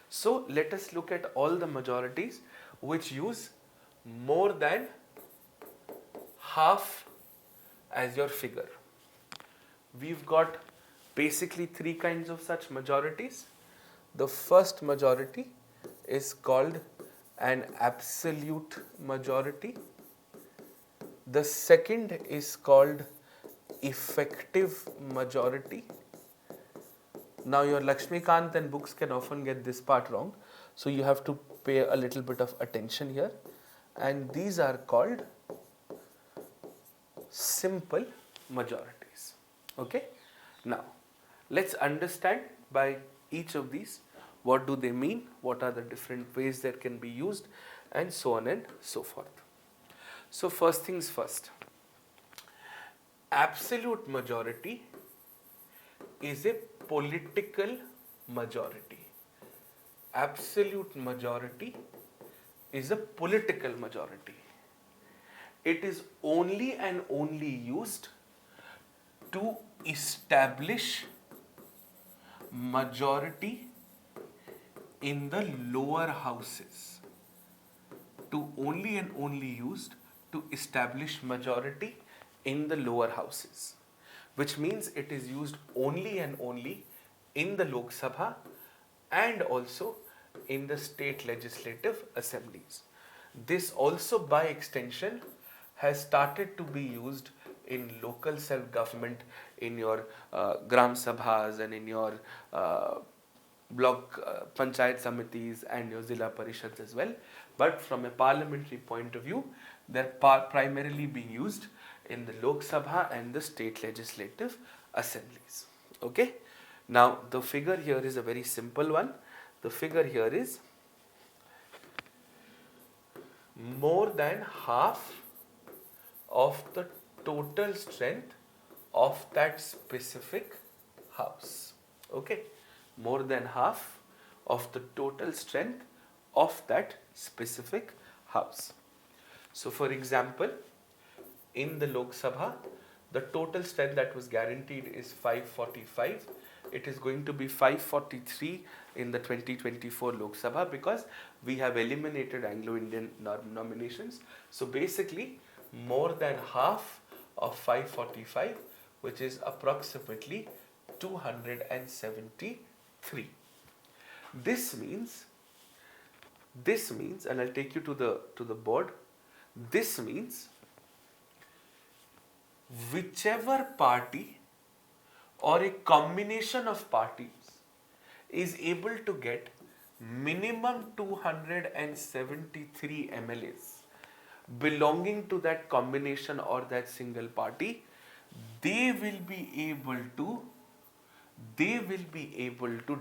So let us look at all the majorities which use more than half as your figure. We've got basically three kinds of such majorities. The first majority is called an absolute majority. The second is called effective majority. Now your Lakshmikant and books can often get this part wrong, so you have to pay a little bit of attention here. And these are called simple majorities. Okay? Now, let's understand by each of these what do they mean, what are the different ways that can be used, and so on and so forth. So first things first, absolute majority is a political majority. absolute majority is a political majority. It is only and only used to establish majority in the lower houses. To only and only used to establish majority in the lower houses, which means it is used only and only in the Lok Sabha and also in the state legislative assemblies. This also by extension has started to be used in local self-government, in your Gram Sabhas and in your block panchayat samitis and your Zilla Parishads as well. But from a parliamentary point of view, they're primarily being used in the Lok Sabha and the state legislative assemblies. Okay. Now the figure here is a very simple one. The figure here is more than half of the total strength of that specific house. Okay, more than half of the total strength of that specific house. So for example, in the Lok Sabha, the total strength that was guaranteed is 545. It is going to be 543 in the 2024 Lok Sabha because we have eliminated Anglo-Indian nominations. So basically, more than half of 545, which is approximately 273. This means, and I'll take you to the board. This means whichever party or a combination of parties is able to get minimum 273 MLAs belonging to that combination or that single party, they will be able to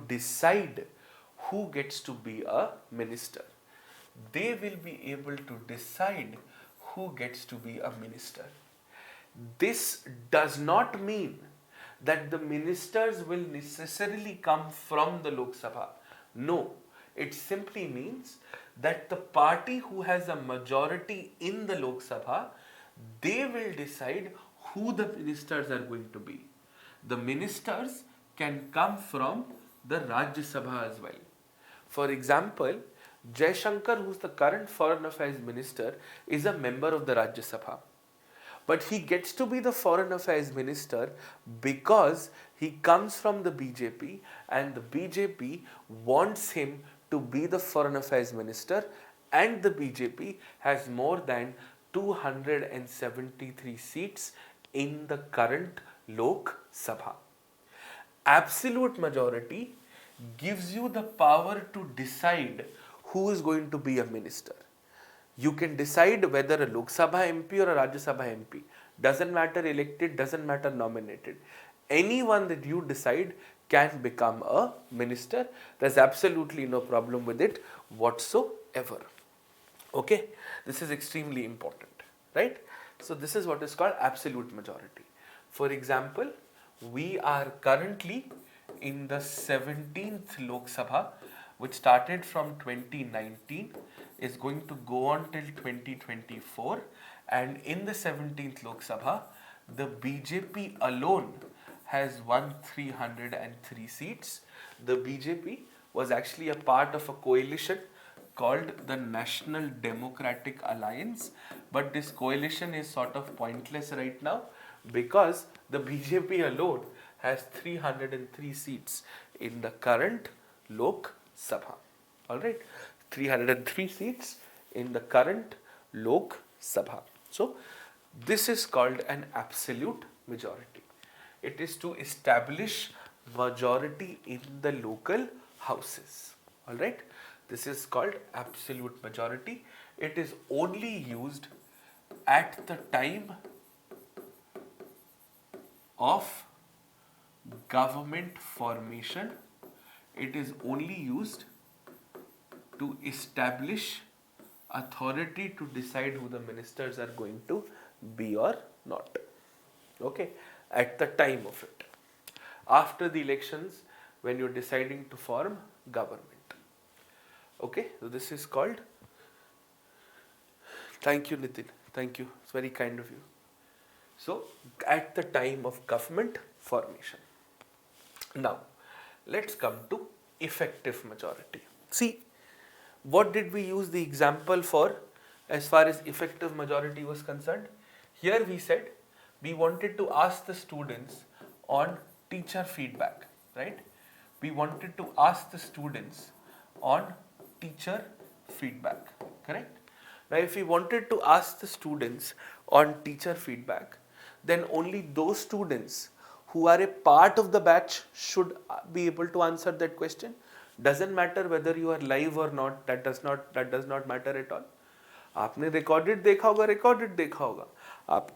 decide who gets to be a minister. They will be able to decide who gets to be a minister. This does not mean that the ministers will necessarily come from the Lok Sabha. No, it simply means that the party who has a majority in the Lok Sabha, they will decide who the ministers are going to be. The ministers can come from the Rajya Sabha as well. For example, Jaishankar, who's the current Foreign Affairs Minister, is a member of the Rajya Sabha. But he gets to be the Foreign Affairs Minister because he comes from the BJP and the BJP wants him to be the Foreign Affairs Minister, and the BJP has more than 273 seats in the current Lok Sabha. Absolute majority gives you the power to decide who is going to be a minister. You can decide whether a Lok Sabha MP or a Rajya Sabha MP. Doesn't matter elected, doesn't matter nominated. Anyone that you decide can become a minister. There's absolutely no problem with it whatsoever. Okay, this is extremely important, right? So this is what is called absolute majority. For example, we are currently in the 17th Lok Sabha, which started from 2019, is going to go on till 2024, and in the 17th Lok Sabha, the BJP alone has won 303 seats. The BJP was actually a part of a coalition called the National Democratic Alliance, but this coalition is sort of pointless right now because the BJP alone has 303 seats in the current Lok Sabha. Alright, 303 seats in the current Lok Sabha. So, this is called an absolute majority. It is to establish majority in the local houses. Alright, this is called absolute majority. It is only used at the time of government formation. It is only used to establish authority to decide who the ministers are going to be or not. Okay, at the time of it. After the elections, when you're deciding to form government. Okay, so this is called. Thank you, Nitin. Thank you. It's very kind of you. So, at the time of government formation. Now, let's come to effective majority. See, what did we use the example for as far as effective majority was concerned? Here we said we wanted to ask the students on teacher feedback, right? We wanted to ask the students on teacher feedback, correct? Now, if we wanted to ask the students on teacher feedback, then only those students who are a part of the batch should be able to answer that question. Doesn't matter whether you are live or not, that does not matter at all. आपने recorded देखा होगा आप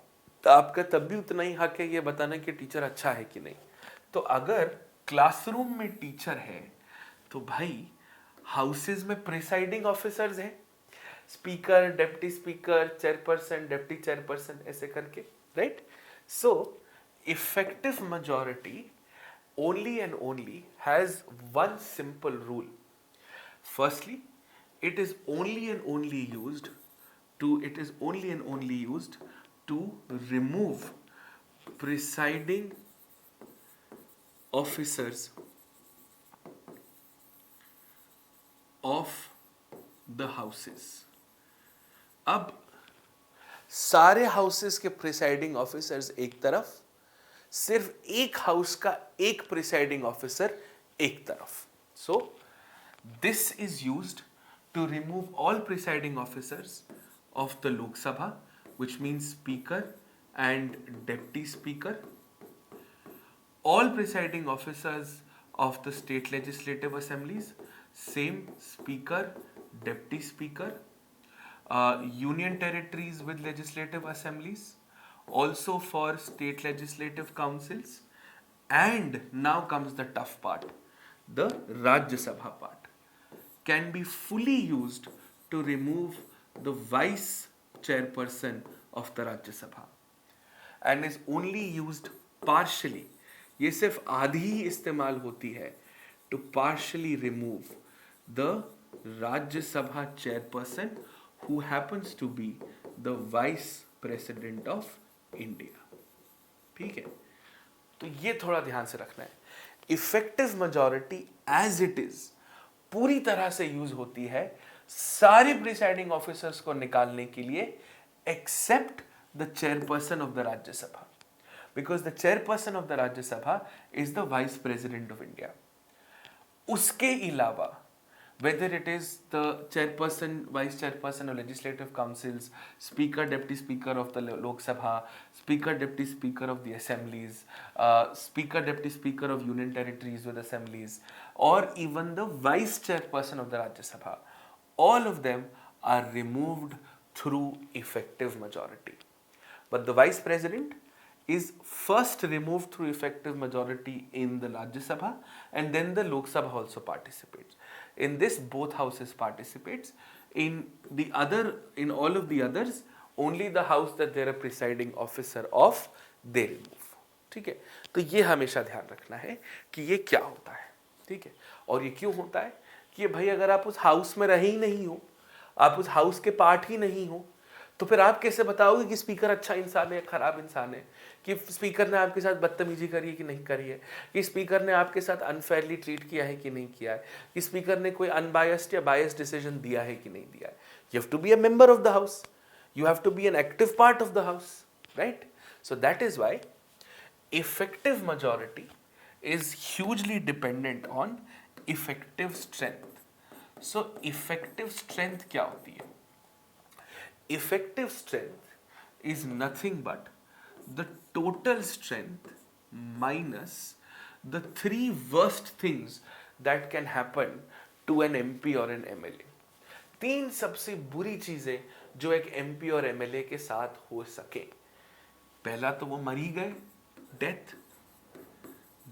आपका तब भी उतना ही हक है ये बताना कि टीचर अच्छा है कि नहीं. तो अगर क्लासरूम में टीचर है तो भाई हाउसेज में प्रिसाइडिंग ऑफिसर्स हैं, speaker, deputy speaker, chairperson, deputy chairperson, ऐसे करके, right? So effective majority only and only has one simple rule. Firstly, it is only and only used to remove presiding officers of the houses. अब सारे houses के presiding officers एक तरफ, सिर्फ एक house का एक प्रिसाइडिंग ऑफिसर एक तरफ. So this is used to remove all presiding officers of the Lok Sabha, which means speaker and deputy speaker, all presiding officers of the state legislative assemblies, same speaker, deputy speaker, union territories with legislative assemblies, also for state legislative councils, and now comes the tough part, the Rajya Sabha part, can be fully used to remove the vice chairperson of the Rajya Sabha, and is only used partially. ये सिर्फ आधी ही इस्तेमाल होती है to partially remove the Rajya Sabha chairperson who happens to be the vice president of India. ठीक है, तो ये थोड़ा ध्यान से रखना है. Effective majority as it is पूरी तरह से यूज होती है सारे प्रिसाइडिंग ऑफिसर्स को निकालने के लिए except the chairperson of the Rajya Sabha, because the chairperson of the Rajya Sabha is the vice president of India. उसके अलावा whether it is the chairperson, vice chairperson of legislative councils, speaker, deputy speaker of the Lok Sabha, speaker, deputy speaker of the assemblies, speaker, deputy speaker of union territories with assemblies, or even the vice chairperson of the Rajya Sabha, all of them are removed through effective majority. But the vice president is first removed through effective majority in the Rajya Sabha, and then the Lok Sabha also participates. In this, both houses participates. In all of the others, only the house that they are a presiding officer of, they remove. ठीक है, तो ये हमेशा ध्यान रखना है कि ये क्या होता है. ठीक है, और ये क्यों होता है कि भाई अगर आप उस हाउस में रहे ही नहीं हो, आप उस हाउस के पार्ट ही नहीं हो, तो फिर आप कैसे बताओगे कि स्पीकर अच्छा इंसान है या खराब इंसान है, कि स्पीकर ने आपके साथ बदतमीजी करी है कि नहीं करी है, कि स्पीकर ने आपके साथ अनफेयरली ट्रीट किया है कि नहीं किया है, कि स्पीकर ने कोई अनबायस्ड या बायस्ड डिसीजन दिया है कि नहीं दिया है. You have to be a member of the house, you have to be an active part of the house, right? So that is why effective majority is hugely dependent on effective strength. So effective strength क्या होती है? Effective strength is nothing but the total strength minus the three worst things that can happen to an MP or an MLA. तीन सबसे बुरी चीजें जो एक MP और MLA के साथ हो सके. पहला तो वो मरी गए, डेथ.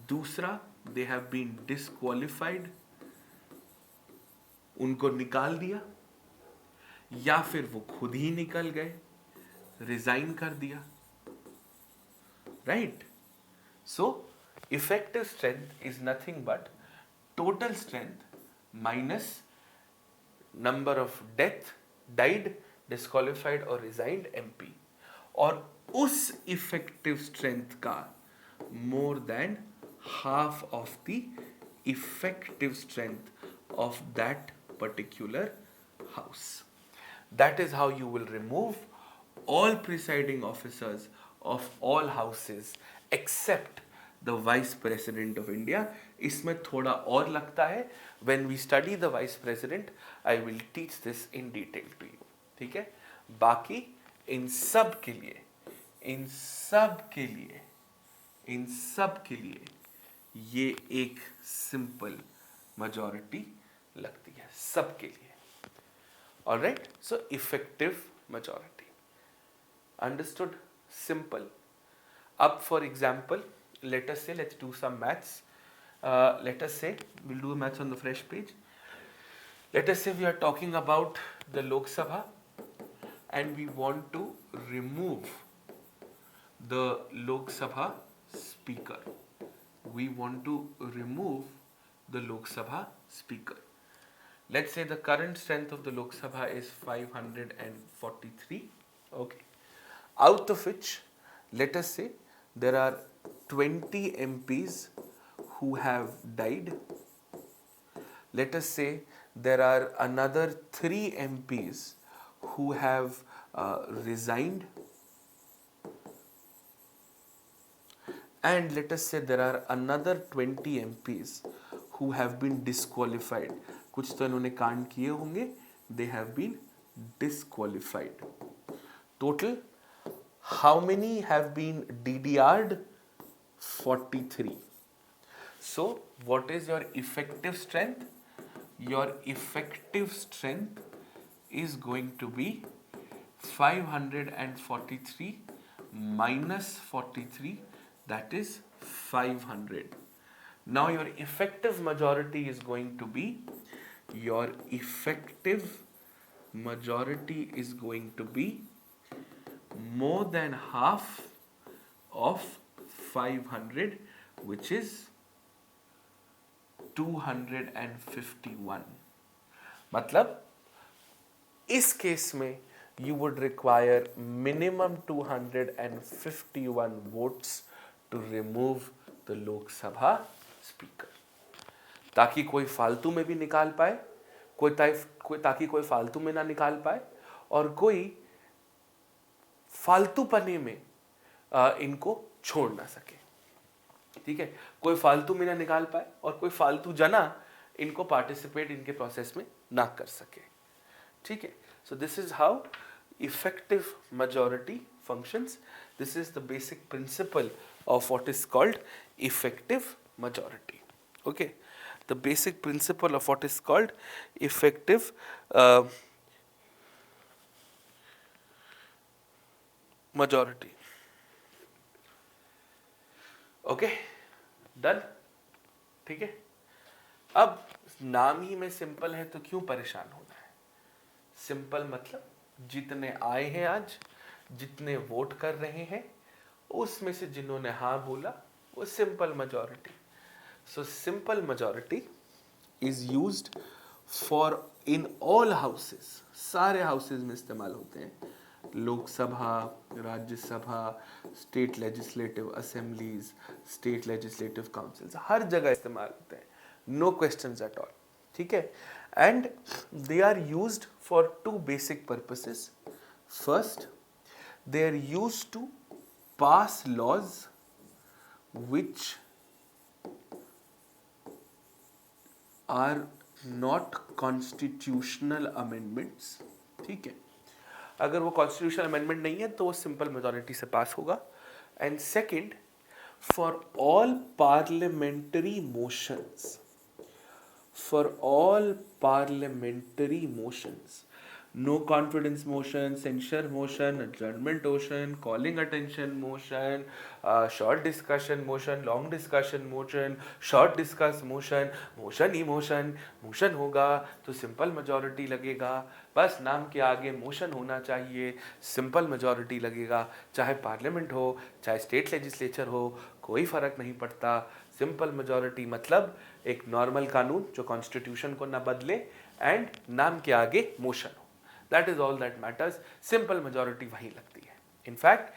दूसरा, दे हैव बीन डिस्क्वालिफाइड, उनको निकाल दिया, या फिर वो खुद ही निकल गए, रिजाइन कर दिया, right? So effective strength is nothing but total strength minus number of death, died, disqualified और रिजाइंड एमपी, और उस इफेक्टिव स्ट्रेंथ का more than half of the effective strength of that particular house. That is how you will remove all presiding officers of all houses except the vice president of India. इसमें थोड़ा और लगता है. When we study the vice president, I will teach this in detail to you. ठीक है. बाकी इन सब के लिए ये एक सिंपल majority लगती है सबके लिए. Alright, so effective majority. Understood? Simple. Up for example, let us say, let's do some maths. Let us say, we'll do maths on the fresh page. Let us say we are talking about the Lok Sabha and we want to remove the Lok Sabha speaker. We want to remove the Lok Sabha speaker. Let's say the current strength of the Lok Sabha is 543. Okay. Out of which, let us say there are 20 MPs who have died. Let us say there are another 3 MPs who have resigned. And let us say there are another 20 MPs who have been disqualified. कुछ तो इन्होंने कांड किए होंगे. They have been disqualified. Total, how many have been DDR'd? 43. So, what is your effective strength? Your effective strength is going to be 543 minus 43, that is 500. Now your effective majority is going to be, more than half of 500, which is 251. मतलब इस case में you would require minimum 251 votes to remove the Lok Sabha speaker. ताकि कोई फालतू में भी निकाल पाए, ताकि कोई फालतू में ना निकाल पाए और कोई फालतूपने में इनको छोड़ ना सके. ठीक है, कोई फालतू में ना निकाल पाए और कोई फालतू जना इनको पार्टिसिपेट इनके प्रोसेस में ना कर सके. ठीक है, so this is how effective majority functions. This is the basic principle of what is called effective majority. Okay, the basic principle of what is called effective majority. Okay, done. ठीक है, अब नाम ही में सिंपल है तो क्यों परेशान होना है. सिंपल मतलब जितने आए हैं आज, जितने वोट कर रहे हैं, उसमें से जिन्होंने हाँ बोला वो simple majority. So simple majority is used for in all houses. सारे हाउसेस में इस्तेमाल होते हैं. Lok Sabha, Rajya Sabha, state legislative assemblies, state legislative councils, हर जगह इस्तेमाल होते हैं. No questions at all. ठीक है, and they are used for 2 basic purposes. First, they are used to pass laws which are not constitutional amendments. ठीक है, अगर वो constitutional amendment नहीं है तो वो simple majority से पास होगा. And second, for all parliamentary motions, no confidence motion, censure motion, adjournment motion, calling attention motion, short discussion motion, long discussion motion, short discuss motion, motion होगा तो simple majority लगेगा. बस नाम के आगे मोशन होना चाहिए, सिंपल मेजॉरिटी लगेगा. चाहे पार्लियामेंट हो, चाहे स्टेट लेजिस्लेचर हो, कोई फर्क नहीं पड़ता. सिंपल मेजॉरिटी मतलब एक नॉर्मल कानून जो कॉन्स्टिट्यूशन को ना बदले एंड नाम के आगे मोशन हो. That is all that matters. Simple majority वहीं लगती है. In fact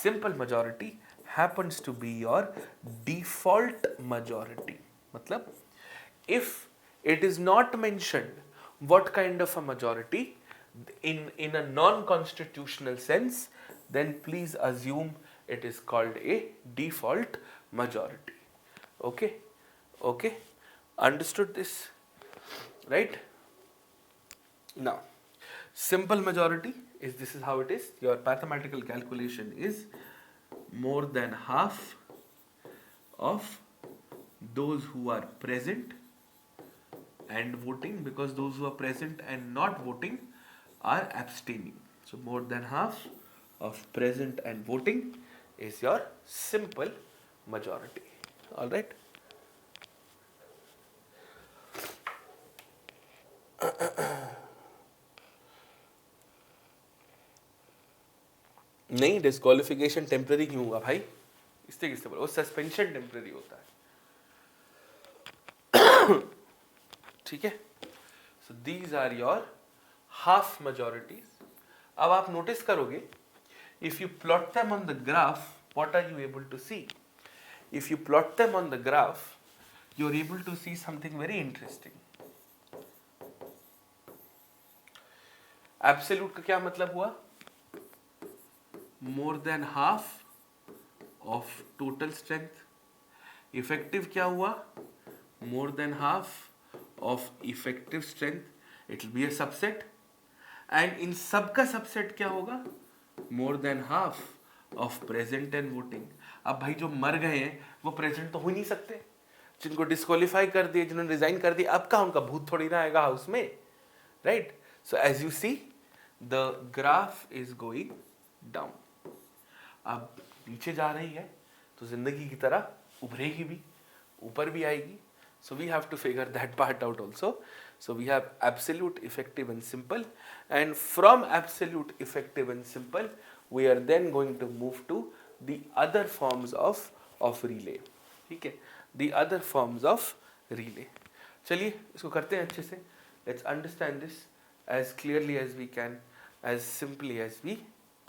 simple majority happens to be your default majority. मतलब if it is not mentioned what kind of a majority in a non-constitutional sense, then please assume it is called a default majority. Okay, okay, understood this, right? Now simple majority is, this is how it is. Your mathematical calculation is more than half of those who are present and voting, because those who are present and not voting are abstaining. So more than half of present and voting is your simple majority. All right. नहीं, disqualification temporary क्यों होगा भाई? इससे किससे बोला? वो suspension temporary होता है. ठीक है. So these are your half majorities. अब आप नोटिस करोगे, if you plot them on the graph, what are you able to see? If you plot them on the graph, you are able to see something very interesting. Absolute का क्या मतलब हुआ? More than half of total strength. Effective क्या हुआ? More than half of effective strength. It will be a subset. And in सबका subset क्या होगा? मोर than half of present and voting. अब भाई जो मर गए हैं वो प्रेजेंट तो हो ही नहीं सकते. जिनको डिस्क्वालीफाई कर दिए, जिन्होंने रिजाइन कर दिया, अब का उनका भूत थोड़ी ना आएगा हाउस में, right? So as you see the graph is going down. अब नीचे जा रही है तो जिंदगी की तरह उभरेगी भी, ऊपर भी आएगी. So we have to figure that part out also. So we have absolute, effective and simple, and from absolute, effective and simple we are then going to move to the other forms of relay. ठीक है, the other forms of relay. चलिए इसको करते हैं अच्छे से. Let's understand this as clearly as we can, as simply as we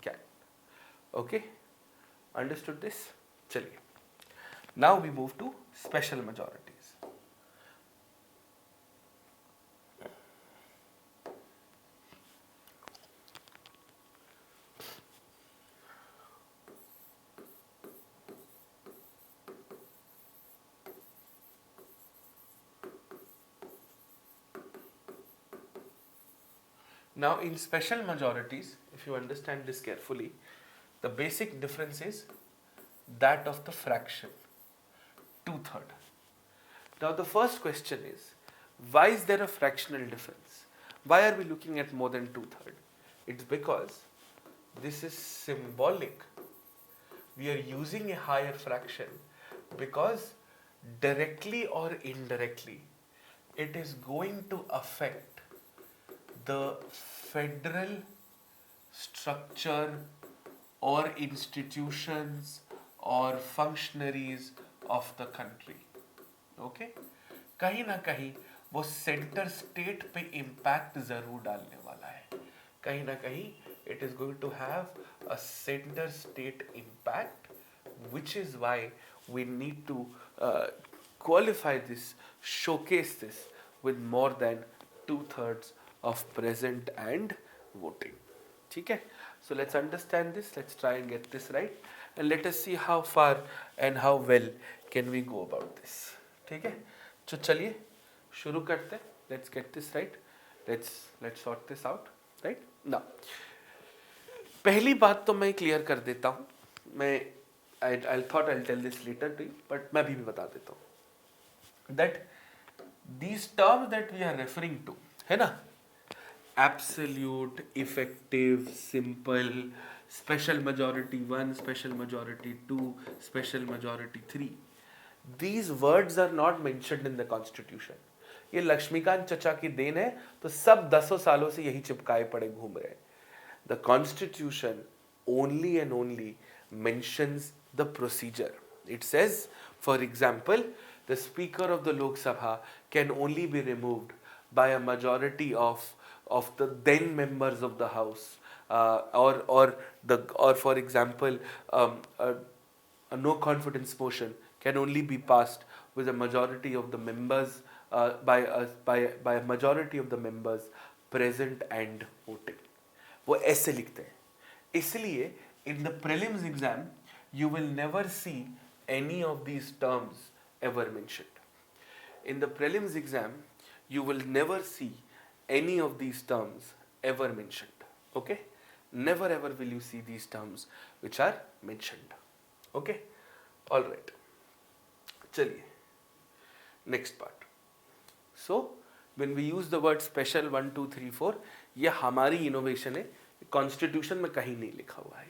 can. Okay, understood this? चलिए. Now we move to special majorities. Now in special majorities, if you understand this carefully, the basic difference is that of the fraction, 2/3. Now the first question is, why is there a fractional difference? Why are we looking at more than 2/3? It's because this is symbolic. We are using a higher fraction because directly or indirectly it is going to affect the federal structure or institutions or functionaries of the country. Okay? कहीं ना कहीं वो centre state पे impact जरूर डालने वाला है. कहीं ना कहीं it is going to have a center state impact, which is why we need to qualify this, showcase this with more than 2/3 of present and voting. ठीक है? So let's understand this. Let's try and get this right, and let us see how far and how well can we go about this. ठीक है? तो चलिए शुरू करते हैं. Let's get this right. Let's sort this out. Right? Now, पहली बात तो मैं क्लियर कर देता हूँ. I thought I'll tell this later to you, but मैं भी बता देता हूँ. That these terms that we are referring to, है ना? Absolute, effective, simple, special majority 1, special majority 2, special majority 3. These words are not mentioned in the constitution. ये लक्ष्मीकांत चचा की देन है, तो सब 10 सालों से यही चिपकाए पड़े घूम रहे हैं. The constitution only and only mentions the procedure. It says, for example, the speaker of the Lok Sabha can only be removed by a majority of the then members of the house, or for example, a no confidence motion can only be passed with a majority of the members, by a majority of the members present and voting. वो ऐसे लिखते हैं. इसलिए in the prelims exam you will never see any of these terms ever mentioned. In the prelims exam you will never see any of these terms ever mentioned. Okay, never ever will you see these terms which are mentioned. Okay, all right, चलिए next part. So when we use the word special 1 2 3 4, ये हमारी innovation है, constitution में कहीं नहीं लिखा हुआ है.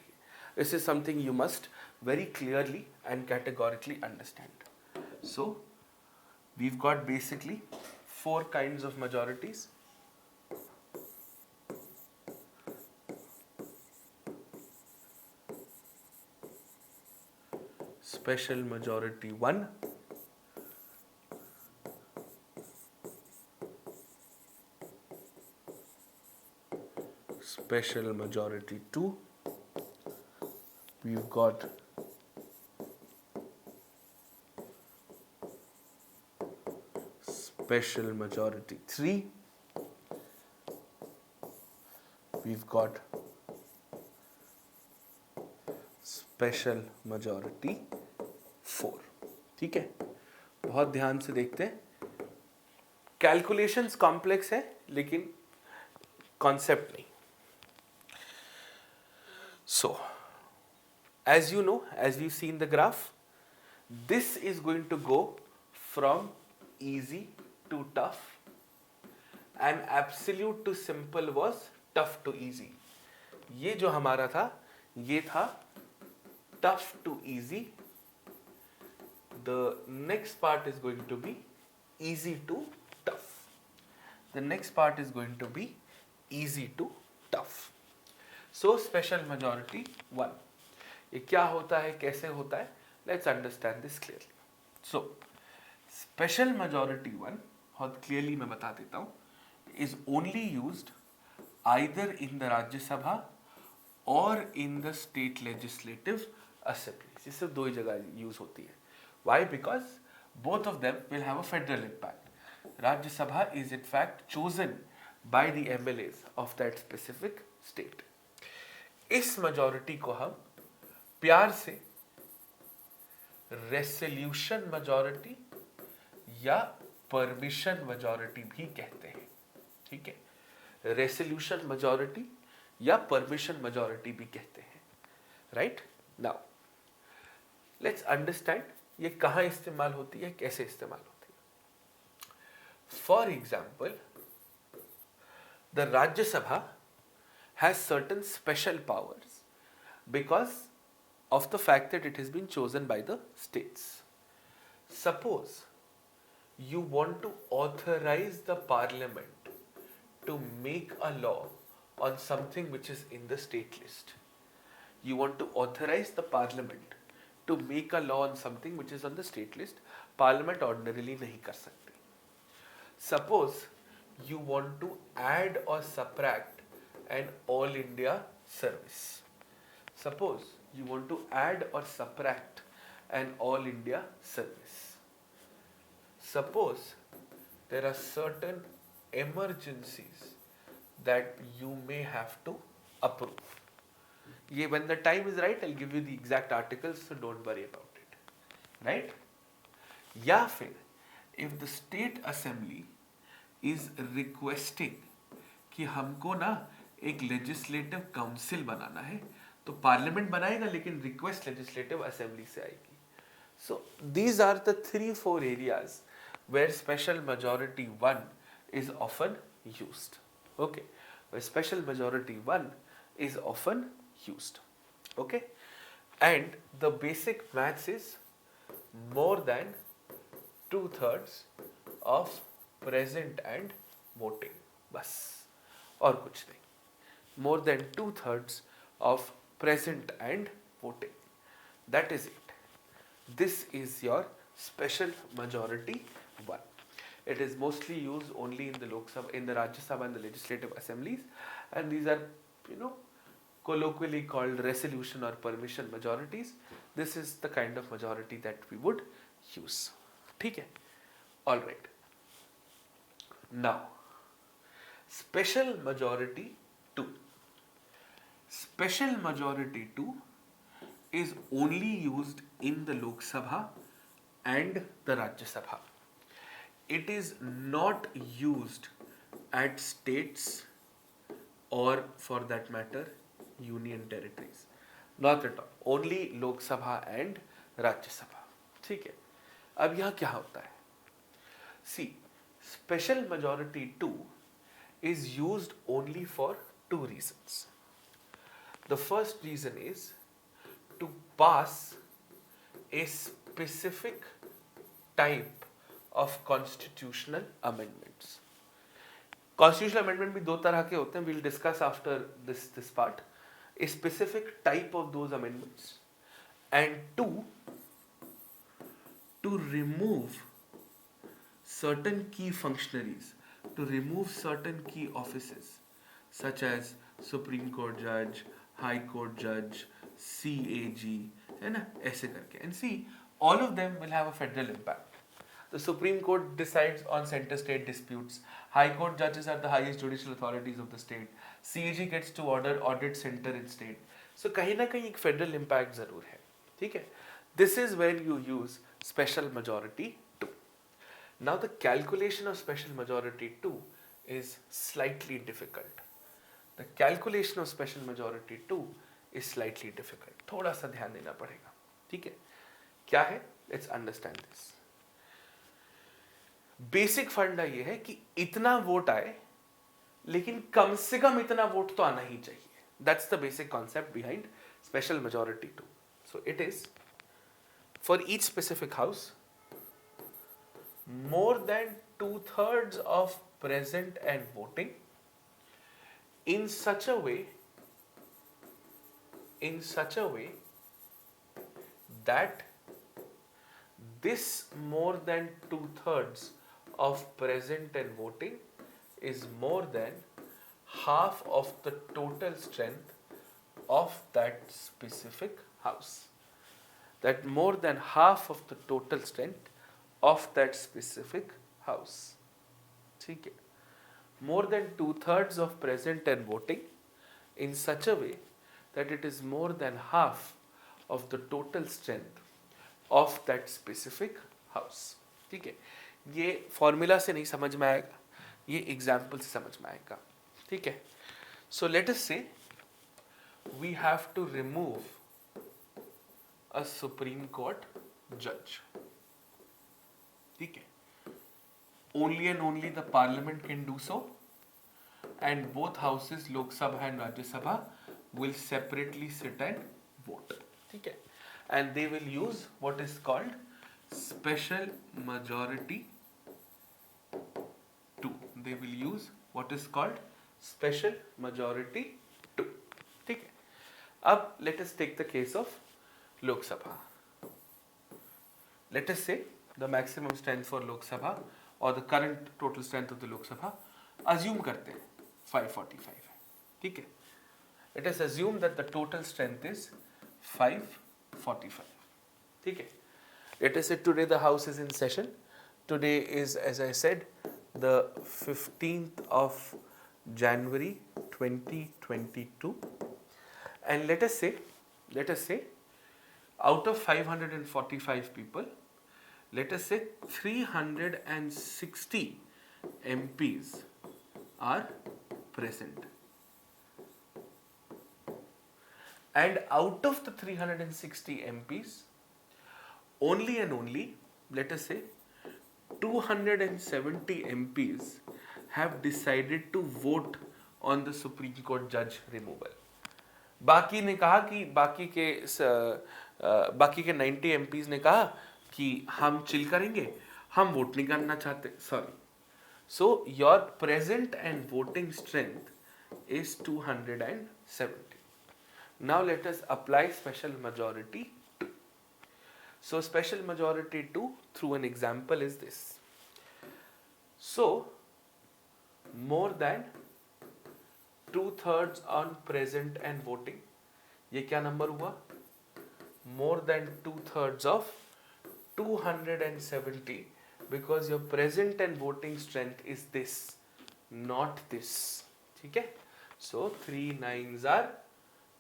This is something you must very clearly and categorically understand. So we've got basically 4 kinds of majorities. Special majority 1, special majority 2, we've got special majority 3, we've got special majority 4. ठीक है, बहुत ध्यान से देखते हैं. कैलकुलेशंस कॉम्प्लेक्स है लेकिन concept नहीं. So as you know, as we've seen the graph, this is going to go from easy to tough, and absolute to simple was tough to easy. ये जो हमारा था ये था tough to easy. The next part is going to be easy to tough. The next part is going to be easy to tough. So special majority 1, ये क्या होता है, कैसे होता है? Let's understand this clearly. So special majority 1, बहुत clearly मैं बता देता हूँ, is only used either in the राज्य सभा or in the state legislative assembly. ये सिर्फ 2 ही जगह यूज होती है. Why? Because both of them will have a federal impact. Rajya Sabha is in fact chosen by the MLAs of that specific state. इस majority को हम प्यार से resolution majority या permission majority भी कहते हैं. ठीक है, resolution majority या permission majority भी कहते हैं. Right? Now let's understand ये कहाँ इस्तेमाल होती है, कैसे इस्तेमाल होती है. For example, the Rajya Sabha has certain special powers because of the fact that it has been chosen by the states. Suppose you want to authorize the parliament to make a law on something which is in the state list. You want to authorize the parliament to make a law on something which is on the state list. Parliament ordinarily नहीं कर सकते. Suppose you want to add or subtract an all India service. Suppose you want to add or subtract an all India service. Suppose there are certain emergencies that you may have to approve. ये when the time is right, I'll give you the exact articles, so don't worry about it. Right? या फिर if the state assembly is requesting कि हमको ना एक legislative council बनाना है, तो parliament बनाएगा लेकिन request legislative assembly से आएगी. So these are the 3-4 areas where special majority 1 is often used. Okay, where special majority 1 is often used. Okay, and the basic maths is more than 2/3 of present and voting. बस और कुछ नहीं. More than 2/3 of present and voting. That is it. This is your special majority 1. It is mostly used only in the Lok Sabha, in the Rajya Sabha and the legislative assemblies, and these are, colloquially called resolution or permission majorities. This is the kind of majority that we would use. ठीक है? All right. Now, special majority 2. Special majority 2 is only used in the Lok Sabha and the Rajya Sabha. It is not used at states or, for that matter, union territories. Not at all. Only Lok Sabha and Rajya Sabha. ठीक है? अब यहाँ क्या होता है? See, special majority 2 is used only for 2 reasons. The first reason is to pass a specific type of constitutional amendments. Constitutional amendment भी 2 तरह के होते हैं. We'll discuss after this part. A specific type of those amendments, and 2, to remove certain key functionaries, to remove certain key offices such as Supreme Court Judge, High Court Judge, CAG, है ना, ऐसे करके. And see, all of them will have a federal impact. The Supreme Court decides on center-state disputes. High Court judges are the highest judicial authorities of the state. CAG gets to audit center in state. So कहीं ना कहीं एक federal impact जरूर है. ठीक है? This is where you use special majority 2. Now the calculation of special majority 2 is slightly difficult. The calculation of special majority 2 is slightly difficult. थोड़ा सा ध्यान देना पड़ेगा. ठीक है? क्या है? Let's understand this. बेसिक फंडा ये है कि इतना वोट आए, लेकिन कम से कम इतना वोट तो आना ही चाहिए. That's the basic concept behind special majority 2. So it is for each specific house more than 2/3 of present and voting in such a way that this more than 2/3 of present and voting is more than half of the total strength of that specific house. That more than half of the total strength of that specific house. ठीक है? More than 2/3 of present and voting in such a way that it is more than half of the total strength of that specific house. ठीक है? ये formula से नहीं समझ में आएगा, ये एग्जाम्पल से समझ में आएगा. ठीक है? सो let us say we have to remove a supreme court जज. ठीक है? Only and only the parliament can do so, and both houses Lok Sabha and Rajya Sabha will separately sit and vote. ठीक है? And they will use what is called special majority 2. They will use what is called special majority 2. ठीक है? अब let us take the case of Lok Sabha. Let us say the maximum strength for Lok Sabha or the current total strength of the Lok Sabha assume करते हैं 545 है. ठीक है? Let us assume that the total strength is 545. ठीक है? Let us say today the house is in session. Today is, as I said, the 15th of January 2022. And let us say, out of 545 people, let us say 360 MPs are present. And out of the 360 MPs, only and only, let us say, 270 MPs have decided to vote on the Supreme Court judge removal. बाकी ने कहा कि बाकी के 90 MPs ने कहा कि हम चिल करेंगे, हम वोट नहीं करना चाहते. Sorry. So your present and voting strength is 270. Now let us apply special majority. So special majority 2 through an example is this. So more than 2/3 on present and voting, ये क्या number हुआ? More than 2/3 of 270, because your present and voting strength is this, not this. ठीक है? So 3 9s are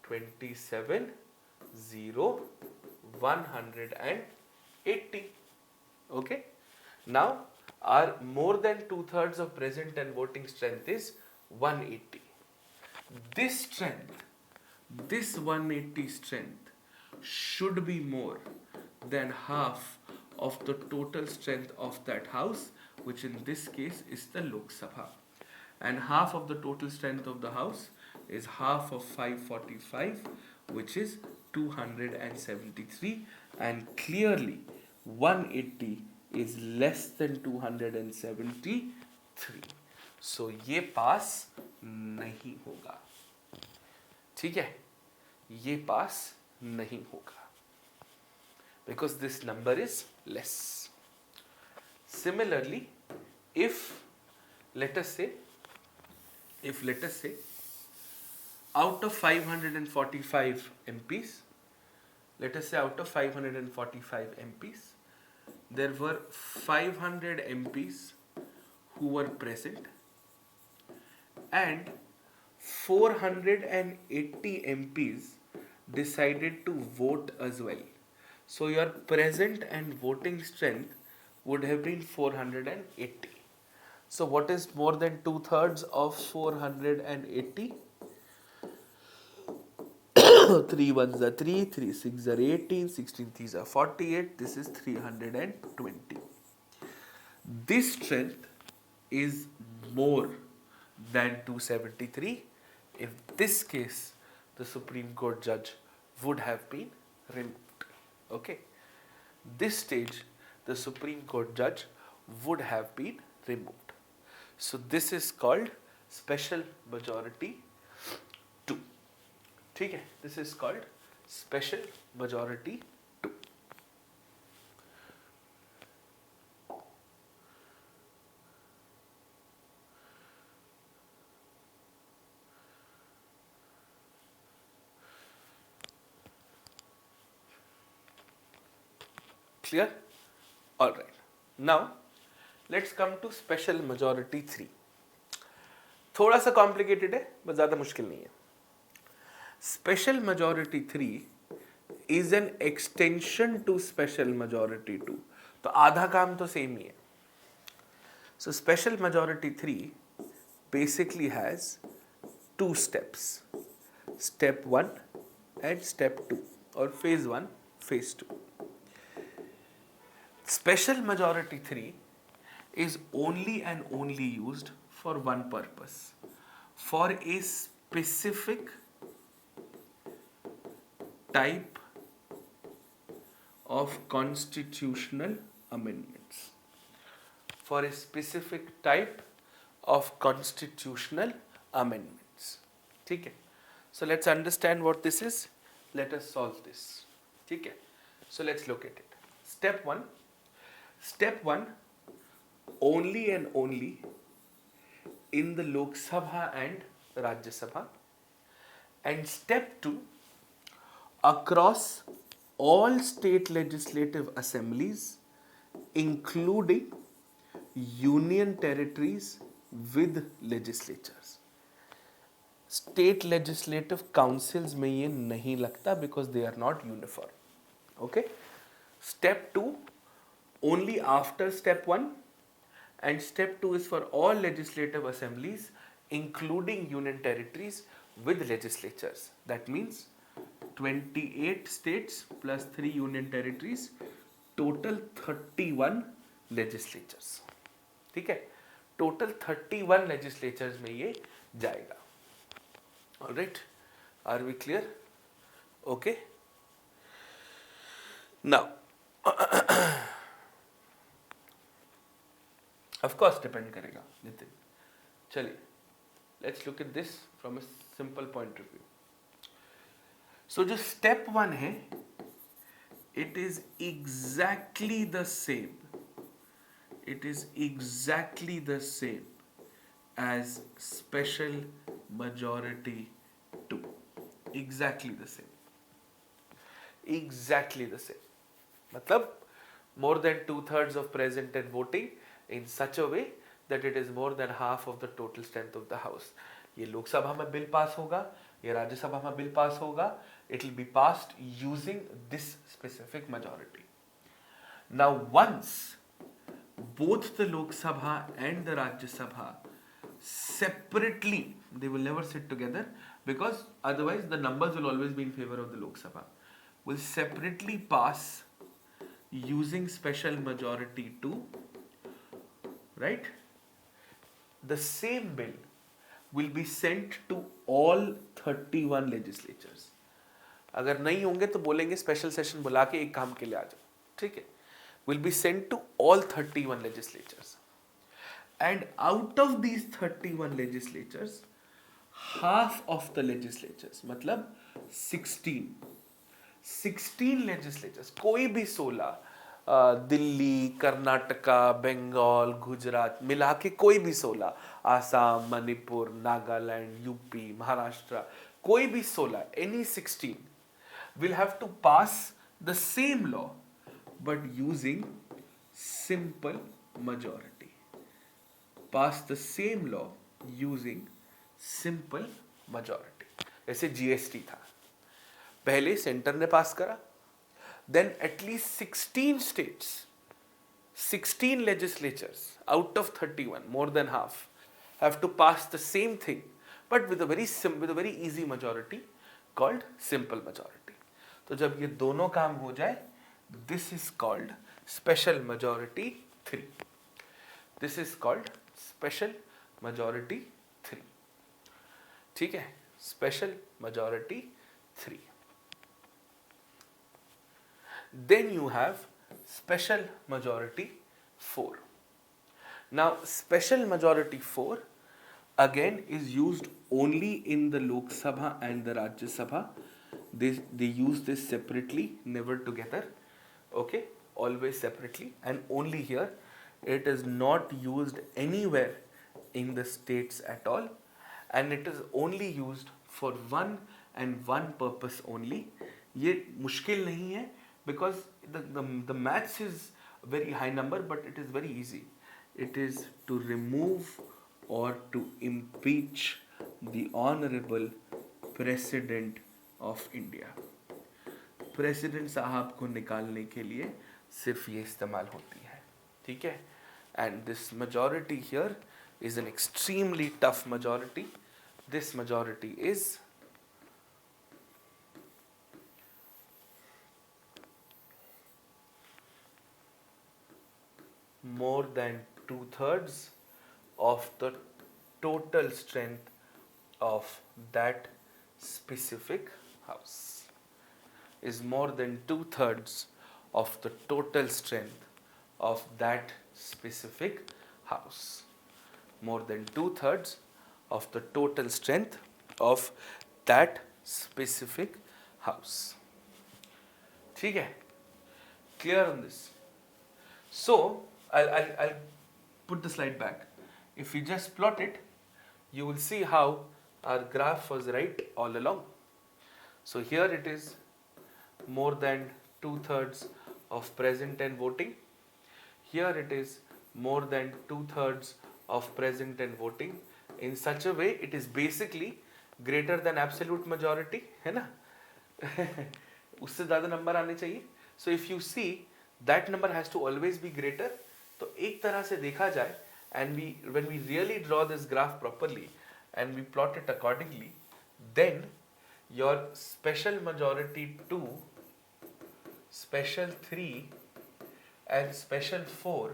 27, 0, 180. Okay? Now our more than 2/3 of present and voting strength is 180. This strength, this 180 strength should be more than half of the total strength of that house, which in this case is the Lok Sabha. And half of the total strength of the house is half of 545, which is 273, and clearly 180 is less than 273. So ये पास नहीं होगा. ठीक है, ये पास नहीं होगा, because this number is less. Similarly, if let us say out of 545 MPs, there were 500 MPs who were present and 480 MPs decided to vote as well. So your present and voting strength would have been 480. So what is more than 2/3 of 480? 3 1s are 3, 3 6 are 18, 16 3s are 48. This is 320. This strength is more than 273. If this case, the Supreme Court judge would have been removed. Okay. This stage, the Supreme Court judge would have been removed. So this is called special majority 2. ठीक है? This is called special majority 2. Clear? All right. Now let's come to special majority 3. थोड़ा सा complicated है, बस ज़्यादा मुश्किल नहीं है. Special majority 3 is an extension to special majority 2. तो आधा काम तो सेम ही है. So special majority 3 basically has 2 steps. Step 1 and step 2, or phase 1, phase 2. Special majority 3 is only and only used for one purpose, for a specific type of constitutional amendments. For a specific type of constitutional amendments. ठीक है? So let's understand what this is. Let us solve this. ठीक है? So let's look at it. Step 1. Step 1, only and only in the Lok Sabha and Rajya Sabha. And step 2, across all state legislative assemblies, including union territories with legislatures. State legislative councils में ये नहीं लगता because they are not uniform. Okay? Step 2, only after step 1, and step 2 is for all legislative assemblies including union territories with legislatures. That means 28 states plus 3 union territories, total 31 legislatures. ठीक है? Total 31 legislatures में ये जाएगा. Alright? Are we clear? Okay? Now of course depend करेगा नितिन. चलिए, let's look at this from a simple point of view. So जो step 1 है, it is exactly the same. it is exactly the same as special majority 2. Exactly the same. Exactly the same. मतलब more than 2/3 of present and voting in such a way that it is more than half of the total strength of the house. ये लोकसभा में bill pass होगा, ये राज्यसभा में bill pass होगा. It will be passed using this specific majority. Now once both the Lok Sabha and the Rajya Sabha separately, they will never sit together because otherwise the numbers will always be in favor of the Lok Sabha, will separately pass using special majority 2, right? The same bill will be sent to all 31 legislatures. अगर नहीं होंगे तो बोलेंगे special session बुला के एक काम के लिए आ जाओ, ठीक है? Will be sent to all 31 legislatures. And out of these 31 legislatures, half of the legislatures, मतलब 16 legislatures, कोई भी 16, दिल्ली, कर्नाटका, बंगाल, गुजरात मिला के कोई भी 16, आसाम, मणिपुर, नागालैंड, यूपी, महाराष्ट्र, कोई भी 16, any 16 will have to pass the same law but using simple majority. Pass the same law using simple majority. जैसे जीएसटी था, पहले सेंटर ने पास करा, then at least 16 states, 16 legislatures out of 31, more than half, have to pass the same thing, but with a very easy majority called simple majority. तो जब ये दोनों काम हो जाए, this is called special majority 3. This is called special majority 3. ठीक है? Special majority 3. Then you have special majority 4. Now special majority 4 again is used only in the Lok Sabha and the Rajya Sabha. They use this separately, never together. Okay, always separately, and only here. It is not used anywhere in the states at all, and it is only used for one and one purpose only. ये मुश्किल नहीं है because the maths is very high number, but it is very easy. It is to remove or to impeach the honorable president of India. President साहब को निकालने के लिए सिर्फ ये इस्तेमाल होती है, ठीक है? And this majority here is an extremely tough majority. This majority is more than 2/3 of the total strength of that specific house. Is more than 2/3 of the total strength of that specific house. More than 2/3 of the total strength of that specific house. ठीक है? Clear on this? So I'll put the slide back. If you just plot it, you will see how our graph was right all along. So here it is more than 2/3 of present and voting. Here it is more than 2/3 of present and voting. In such a way, it is basically greater than absolute majority, है ना? उससे ज़्यादा number आने चाहिए. So if you see that number has to always be greater. तो एक तरह से देखा जाए, and when we really draw this graph properly and we plot it accordingly, then your special majority 2, special 3 and special 4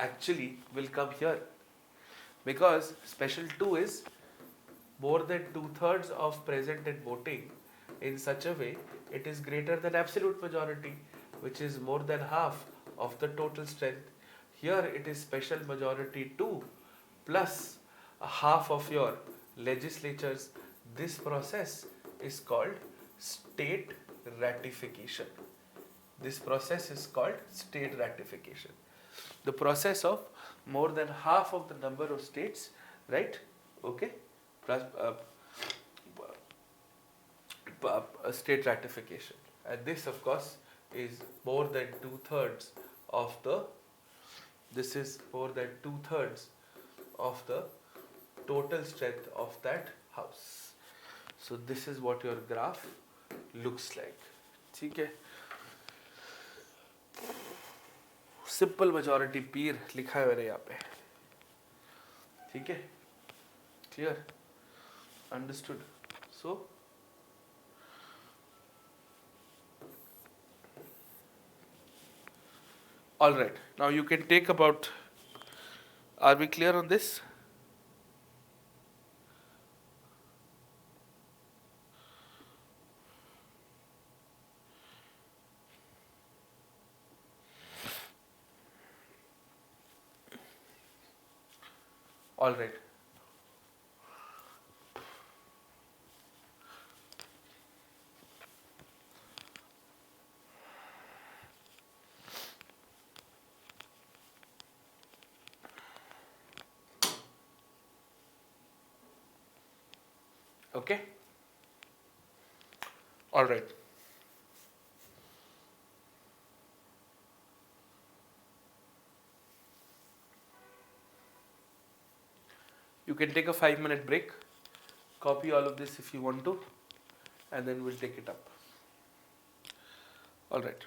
actually will come here, because special 2 is more than 2/3 of present and voting. In such a way, it is greater than absolute majority, which is more than half of the total strength. Here it is special majority 2 plus half of your legislatures. This process is called state ratification. This process is called state ratification. the process of more than half of the number of states, right? Okay, plus state ratification, and this of course is more than two-thirds of the. This is more than two-thirds of the total strength of that house. So this is what your graph looks like. ठीक है, simple majority पीर लिखा है मैंने यहाँ पे. ठीक है, clear, understood. So all right, now you can take about, are we clear on this? All right. Okay. All right. You can take a 5-minute break, copy all of this if you want to, and then we'll take it up. All right.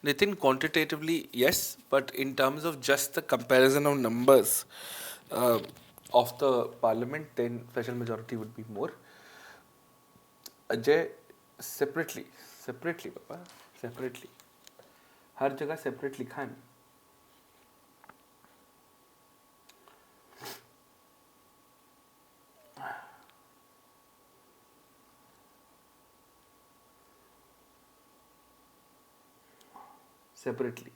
Nitin, quantitatively, yes, but in terms of just the comparison of numbers uh, of the parliament, then special majority would be more. Ajay separately separately पापा separately हर जगह separate लिखा है ना separately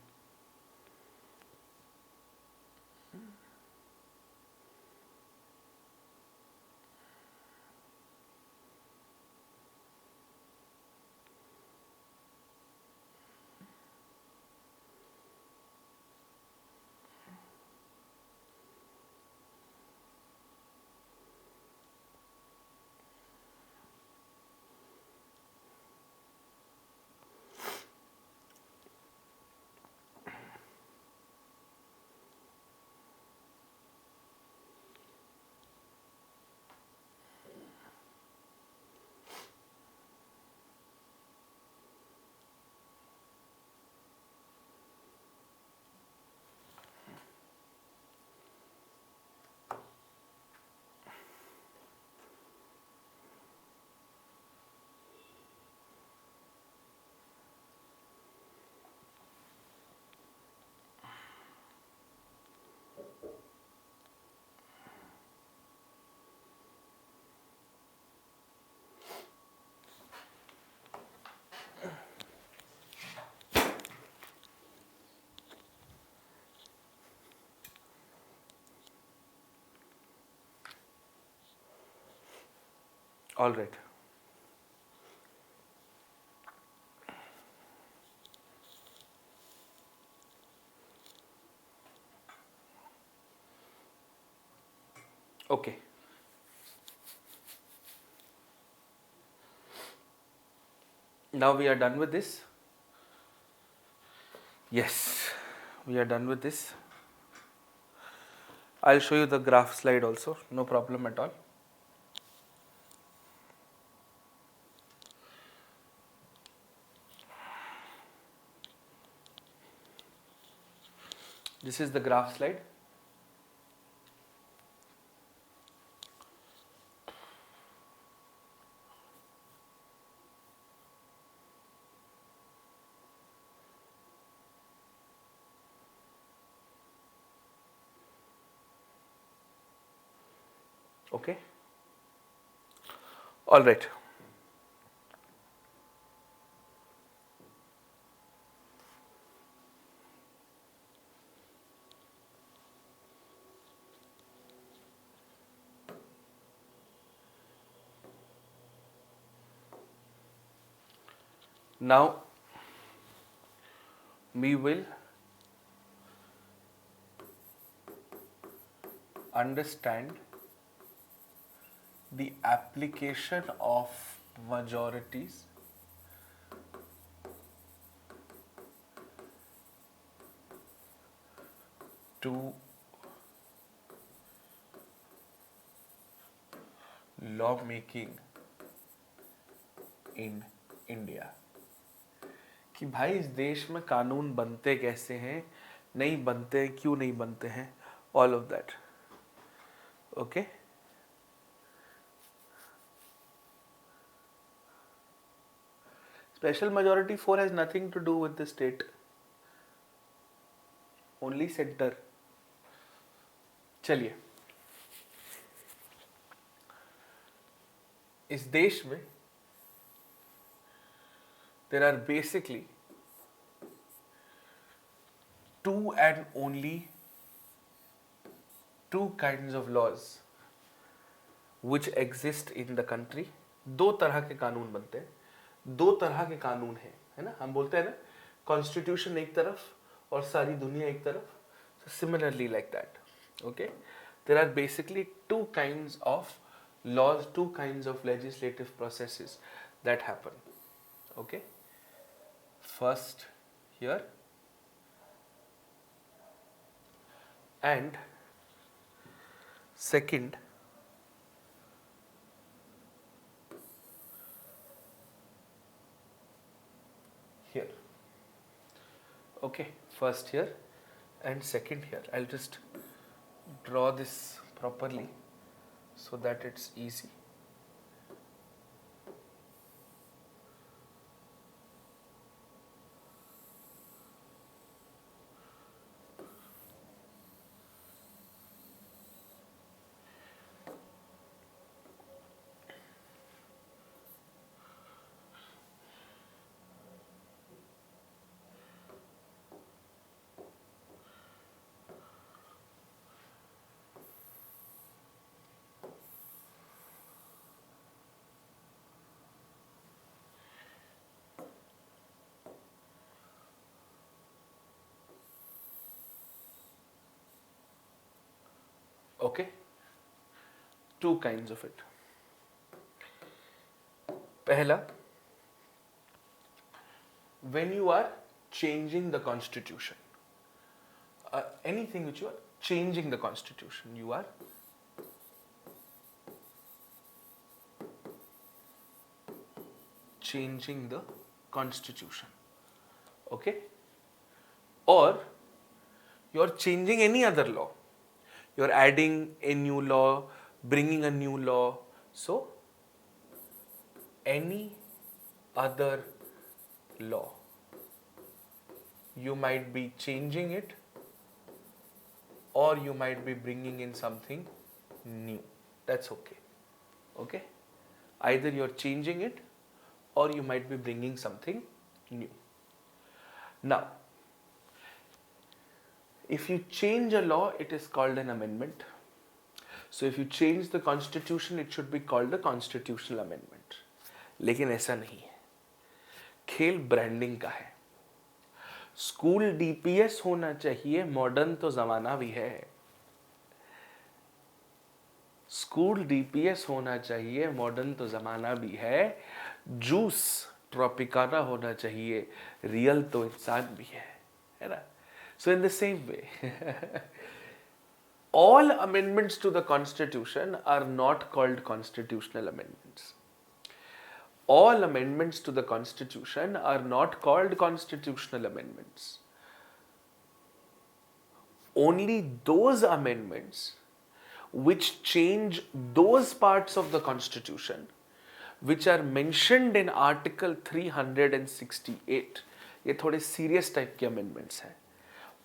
all right okay now we are done with this. Yes, we are done with this. I'll show you the graph slide also, no problem at all. This is the graph slide. Okay. All right. Now we will understand the application of majorities to law making in India. कि भाई इस देश में कानून बनते कैसे हैं, नहीं बनते, क्यों नहीं बनते हैं, all of that. Okay. Special majority 4 has nothing to do with the state, only center. चलिए, इस देश में there are basically two and only two kinds of laws which exist in the country. दो तरह के कानून बनते हैं, दो तरह के कानून हैं, है ना. हम बोलते हैं ना, कॉन्स्टिट्यूशन एक तरफ और सारी दुनिया एक तरफ. So similarly like that. Okay, there are basically two kinds of laws, two kinds of legislative processes that happen. Okay, first here and second here. Okay, first here and second here. I'll just draw this properly so that it's easy. Okay, two kinds of it. Pehla, when you are changing the constitution, anything which you are changing the constitution, you are changing the constitution. Okay, or you're changing any other law, you're adding a new law, bringing a new law. So any other law, you might be changing it or you might be bringing in something new. That's okay. Okay, either you're changing it or you might be bringing something new. Now, if you change a law, it is called an amendment. So if you change the constitution, it should be called a constitutional amendment. लेकिन ऐसा नहीं है, खेल branding का है. School DPS होना चाहिए, modern तो जमाना भी है. स्कूल डीपीएस होना चाहिए, मॉडर्न तो जमाना भी है. जूस ट्रॉपिकाना होना चाहिए, रियल तो इंसान भी है ना. So in the same way, all amendments to the constitution are not called constitutional amendments. All amendments to the constitution are not called constitutional amendments. Only those amendments which change those parts of the constitution which are mentioned in article 368, ये थोड़े serious type के amendments हैं.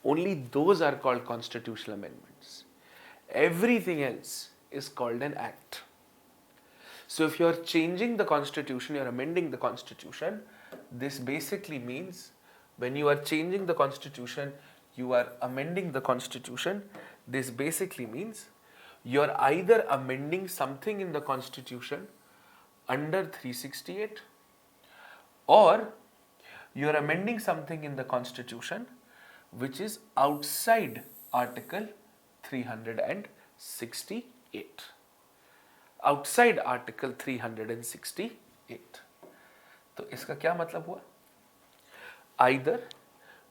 Only those are called constitutional amendments. Everything else is called an act. So if you are changing the constitution, you are amending the constitution, this basically means when you are changing the constitution, you are amending the constitution, this basically means you are either amending something in the constitution under 368 or you are amending something in the constitution which is outside article 368. Outside article 368. तो इसका क्या मतलब हुआ? Either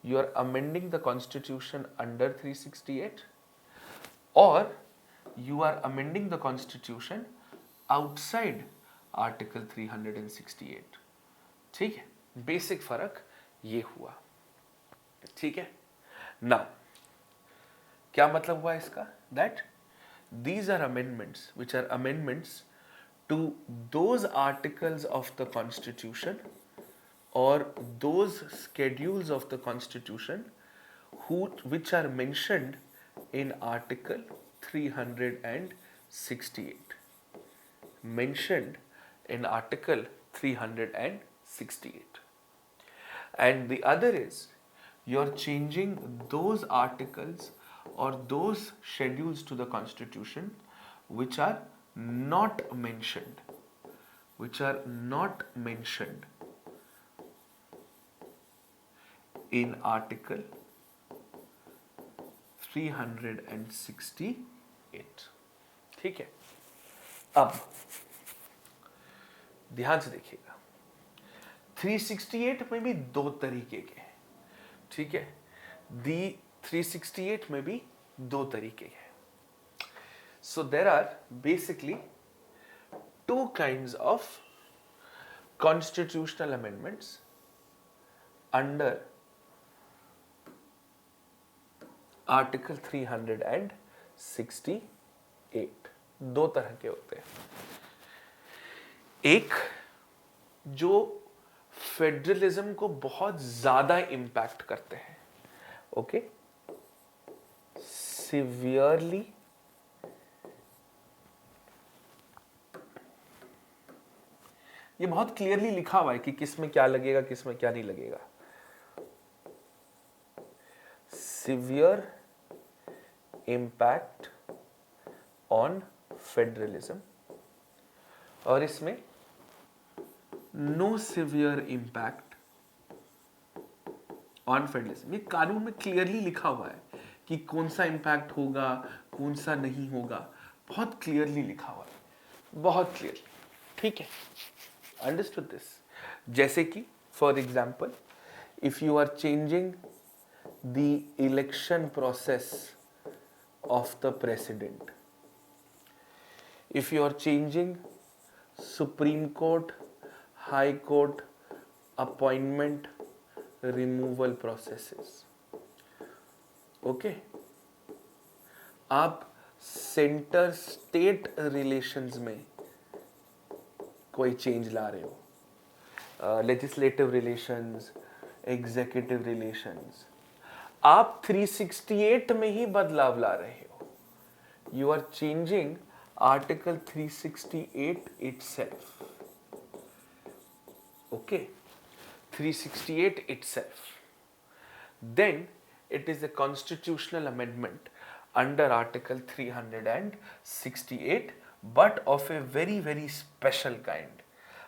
you are amending the constitution under 368 or you are amending the constitution outside article 368. ठीक है, basic फर्क ये हुआ. ठीक है. Now, क्या मतलब हुआ इसका? That these are amendments which are amendments to those articles of the constitution or those schedules of the constitution which are mentioned in article 368. Mentioned in article 368. And the other is you're changing those articles or those schedules to the constitution which are not mentioned in article 368. ठीक है. अब ध्यान से देखिएगा, 368 में भी दो तरीके के हैं. ठीक है, दी 368 में भी दो तरीके हैं. So there are basically two kinds of constitutional amendments under article 368 दो तरह के होते हैं, एक जो फेडरलिज्म को बहुत ज्यादा इंपैक्ट करते हैं, ओके, सिवियरली ये बहुत क्लियरली लिखा हुआ है कि किस में क्या लगेगा, किस में क्या नहीं लगेगा। सिवियर इंपैक्ट ऑन फेडरलिज्म, और इसमें no severe impact on federalism. ये कानून में क्लियरली लिखा हुआ है कि कौन सा इंपैक्ट होगा, कौन सा नहीं होगा, बहुत क्लियरली लिखा हुआ है, बहुत क्लियरली, ठीक है, अंडरस्टूड दिस। जैसे कि for example, if you are changing the election process of the president, if you are changing Supreme Court, High Court appointment removal processes, okay, आप सेंटर स्टेट रिलेशंस में कोई चेंज ला रहे हो, legislative relations, executive relations, आप 368 में ही बदलाव ला रहे हो, you are changing Article 368 itself. Okay, 368 itself. Then it is a constitutional amendment under Article 368, but of a very very special kind.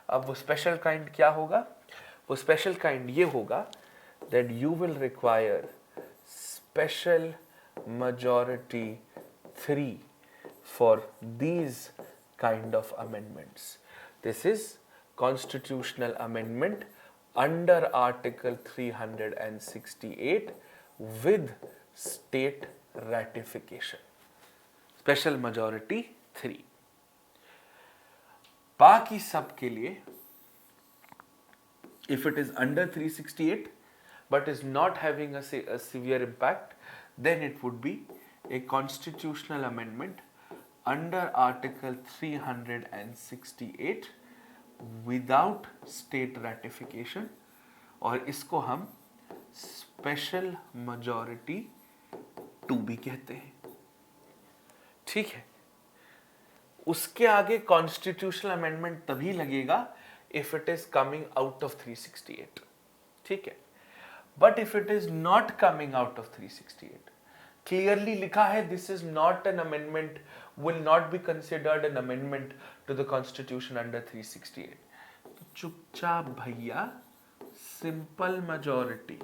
अब वो special kind क्या होगा? वो special kind ये होगा that you will require special majority 3 for these kind of amendments. This is constitutional amendment under Article 368 with state ratification. Special majority 3. बाकी सब के लिए, if it is under 368 but is not having a severe impact, then it would be a constitutional amendment under Article 368 without state ratification, और इसको हम special majority 2 भी कहते हैं, ठीक है। उसके आगे कॉन्स्टिट्यूशनल अमेंडमेंट तभी लगेगा if it is coming out of 368, ठीक है। But if it is not coming out of 368, clearly लिखा है this is not an amendment, will not be considered an amendment to the constitution under 368, तो चुपचाप भैया simple majority,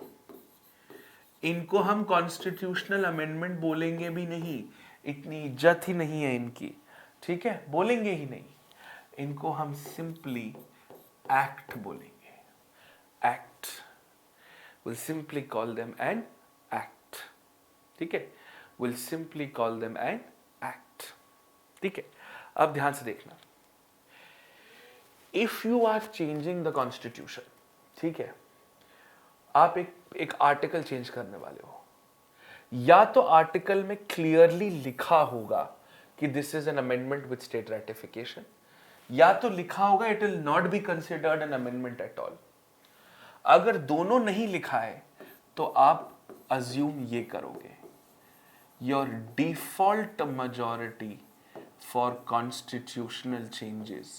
इनको हम constitutional amendment बोलेंगे भी नहीं, इतनी इज्जत ही नहीं है इनकी, ठीक है, बोलेंगे ही नहीं, इनको हम सिंपली एक्ट बोलेंगे, act, will simply call them an act, ठीक है, will simply call them an act, ठीक है। अब ध्यान से देखना, if you are changing the constitution, ठीक है, आप एक आर्टिकल चेंज करने वाले हो, या तो आर्टिकल में क्लियरली लिखा होगा कि this is an amendment with state ratification, या तो लिखा होगा it will not be considered an amendment at all. अगर दोनों नहीं लिखा है तो आप अज्यूम ये करोगे, your default majority for constitutional changes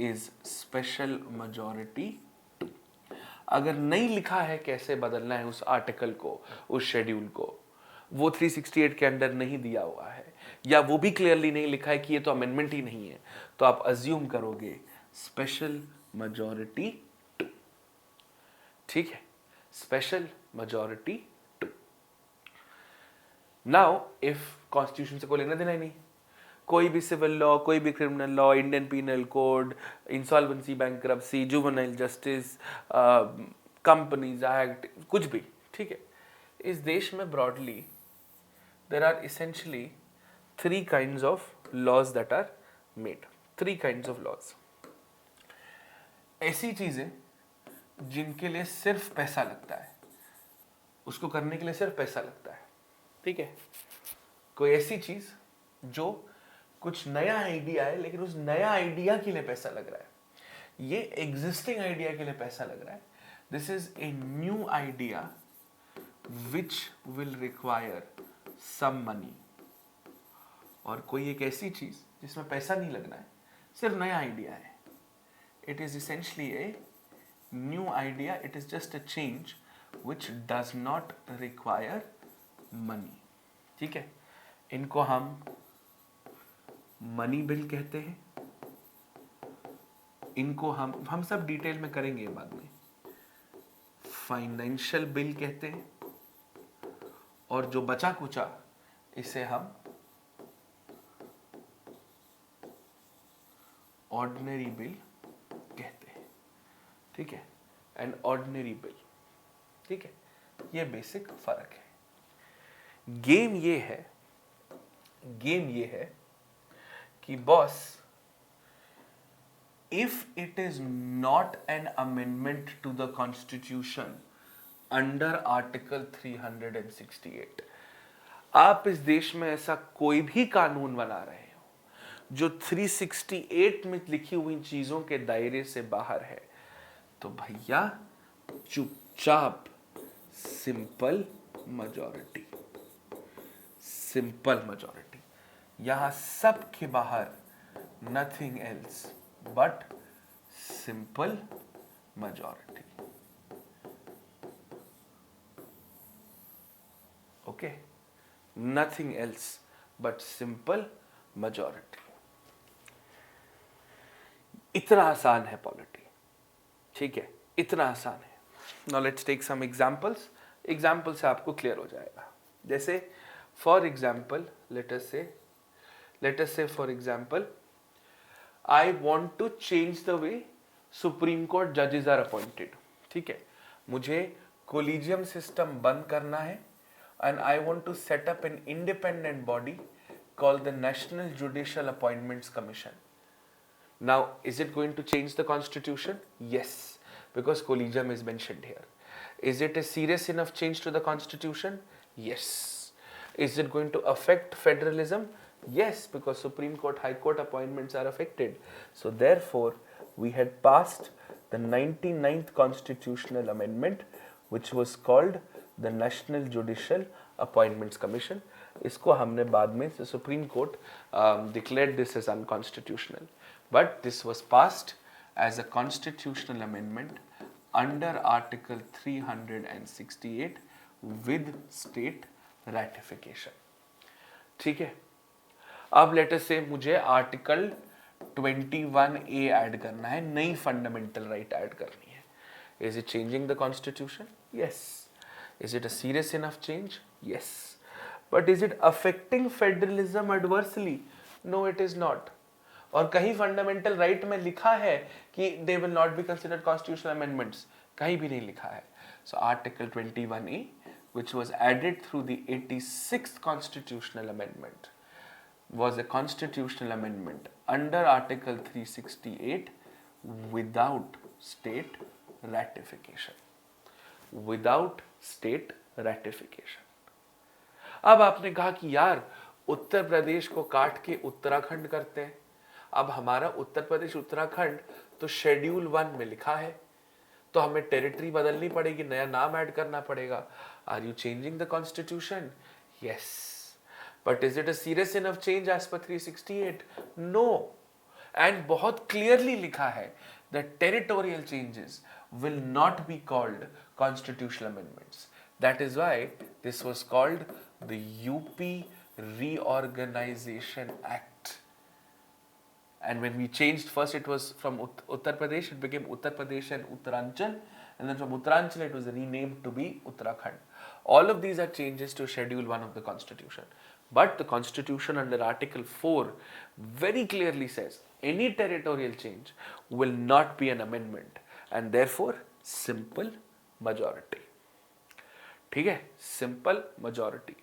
is special majority 2। अगर नहीं लिखा है कैसे बदलना है उस आर्टिकल को, उस शेड्यूल को, वो 368 के अंदर नहीं दिया हुआ है, या वो भी क्लियरली नहीं लिखा है कि ये तो अमेंडमेंट ही नहीं है, तो आप अज्यूम करोगे स्पेशल majority 2, ठीक है, special majority 2। Now if constitution से कोई लेना देना ही नहीं, कोई भी सिविल लॉ, कोई भी criminal law, Indian penal code, insolvency, bankruptcy, juvenile justice, companies act, कुछ भी, ठीक है। इस देश में broadly there are essentially 3 kinds of laws that are made, 3 kinds of laws. ऐसी चीजें जिनके लिए सिर्फ पैसा लगता है, उसको करने के लिए सिर्फ पैसा लगता है, ठीक है, कोई ऐसी चीज जो कुछ नया आइडिया है लेकिन उस नया आइडिया के लिए पैसा लग रहा है, ये एग्जिस्टिंग आइडिया के लिए पैसा लग रहा है, this is a new idea which will require some money. और कोई एक ऐसी चीज जिसमें पैसा नहीं लगना है, सिर्फ नया आइडिया है, it is essentially A new idea, it is just a change which does not require money. ठीक है, इनको हम मनी बिल कहते हैं, इनको हम सब डिटेल में करेंगे बाद में, फाइनेंशियल बिल कहते हैं, और जो बचा कुचा इसे हम ऑर्डिनरी बिल कहते हैं। ठीक है, एंड ऑर्डिनरी बिल, ठीक है, ये बेसिक फर्क है। गेम ये है कि boss, if it is not an amendment to the constitution under article 368, आप इस देश में ऐसा कोई भी कानून बना रहे हो जो 368 में लिखी हुई चीजों के दायरे से बाहर है, तो भैया चुपचाप सिंपल मेजॉरिटी, सिंपल मेजॉरिटी, यहां सब के बाहर nothing else but simple majority. Okay, nothing else but simple majority. इतना आसान है पॉलिटी, ठीक है, इतना आसान है। Now let's take some examples, example से आपको क्लियर हो जाएगा। जैसे for example let us say for example I want to change the way supreme court जजेस आर अपॉइंटेड। ठीक है, मुझे कोलिजियम सिस्टम बंद करना है and I want to set up an independent body called the National Judicial Appointments Commission. Now, is it going to change the constitution? Yes, because collegium is mentioned here. Is it a serious enough change to the constitution? Yes. Is it going to affect federalism? Yes, because Supreme Court, High Court appointments are affected. So therefore, we had passed the 99th constitutional amendment, which was called the National Judicial Appointments Commission. इसको हमने बाद में Supreme Court declared this as unconstitutional, but this was passed as a constitutional amendment under article 368 with state ratification. ठीक है, अब letter से मुझे article 21A add करना है, नई फंडामेंटल राइट ऐड करनी है। Is it changing the constitution? Yes. Is it a serious enough change? Yes. But is it affecting federalism adversely? No, it is not. और कहीं फंडामेंटल राइट में लिखा है कि they will not be considered constitutional amendments, कहीं भी नहीं लिखा है। So Article 21A, which was added through the 86th constitutional amendment, was a constitutional amendment under Article 368 without state ratification. Without state ratification. अब आपने कहा कि यार उत्तर प्रदेश को काट के उत्तराखंड करते हैं। अब हमारा उत्तर प्रदेश उत्तराखंड तो शेड्यूल 1 में लिखा है, तो हमें टेरिटरी बदलनी पड़ेगी, नया नाम ऐड करना पड़ेगा। Are you changing the constitution? Yes, but is it a serious enough change as per 368? No. And बहुत क्लियरली लिखा है that territorial changes will not be called constitutional amendments. That is why this was called the UP Reorganization Act. And when we changed, first it was from Uttar Pradesh, it became Uttar Pradesh and Uttaranchal, and then from Uttaranchal it was renamed to be Uttarakhand. All of these are changes to Schedule 1 of the Constitution. But the Constitution under Article 4 very clearly says any territorial change will not be an amendment. And therefore simple majority. ठीक है, simple majority.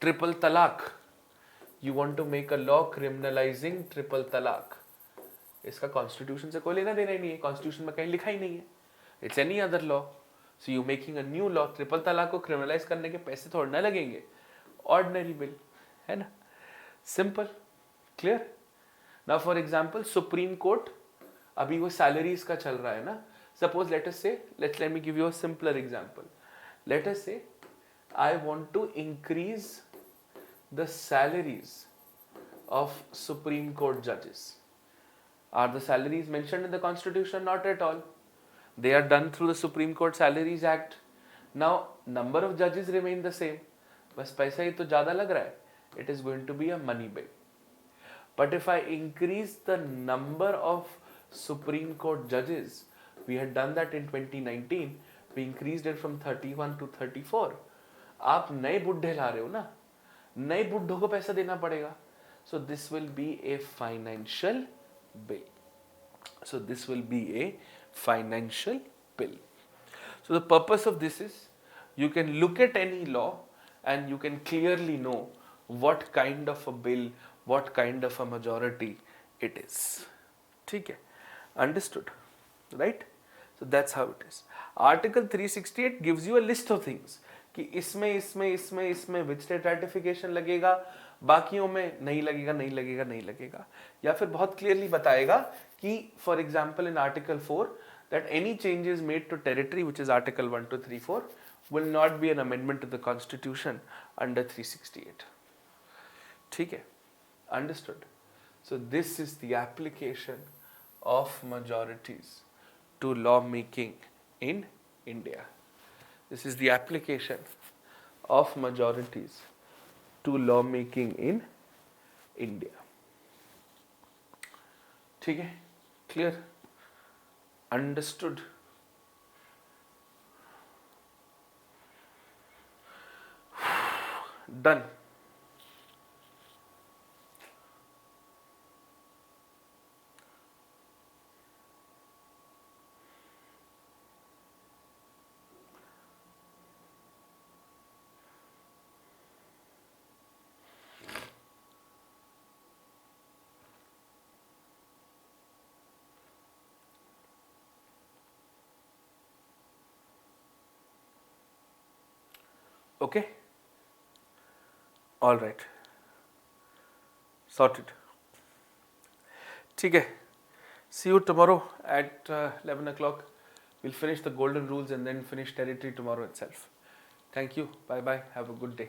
Triple तलाक, you want to make a law criminalizing triple तलाक, इसका constitution से कोई लेना देना ही नहीं है, कॉन्स्टिट्यूशन में कहीं लिखा ही नहीं है, it's any other law. So you making a new law, triple तलाक को क्रिमिनलाइज करने के पैसे थोड़ा ना लगेंगे, ऑर्डिनरी बिल है ना, simple, clear. Now for example supreme court, अभी वो सैलरीज का चल रहा है ना, suppose let us say, let me give you a simpler example, let us say I want to increase the salaries of Supreme Court judges. Are the salaries mentioned in the Constitution? Not at all. They are done through the Supreme Court Salaries Act. Now, number of judges remain the same. बस पैसा ही तो ज़्यादा लग रहा है. It is going to be a money bill. But if I increase the number of Supreme Court judges, we had done that in 2019, we increased it from 31 to 34. आप नए बुड्ढे ला रहे हो ना, नए बुड्ढों को पैसा देना पड़ेगा. So this will be a financial bill. So this will be a financial bill. So the purpose of this is you can look at any law and you can clearly know what kind of a bill, what kind of a majority it is. ठीक है, understood, right? So that's how it is. Article 368 gives you a list of things कि इसमें इसमें इसमें इसमें which state ratification लगेगा, बाकियों में नहीं लगेगा नहीं लगेगा नहीं लगेगा, या फिर बहुत क्लियरली बताएगा कि for example in article 4 that any changes made to territory which is article 1 to 3 4 will not be an amendment to the constitution under 368. ठीक है, understood. So this is the application of majorities to law making in India. This is the application of majorities to law making in India. ठीक है, clear, understood. Done. Okay, all right, sorted. ठीक है, see you tomorrow at 11 o'clock. We'll finish the golden rules and then finish territory tomorrow itself. Thank you, bye bye, have a good day.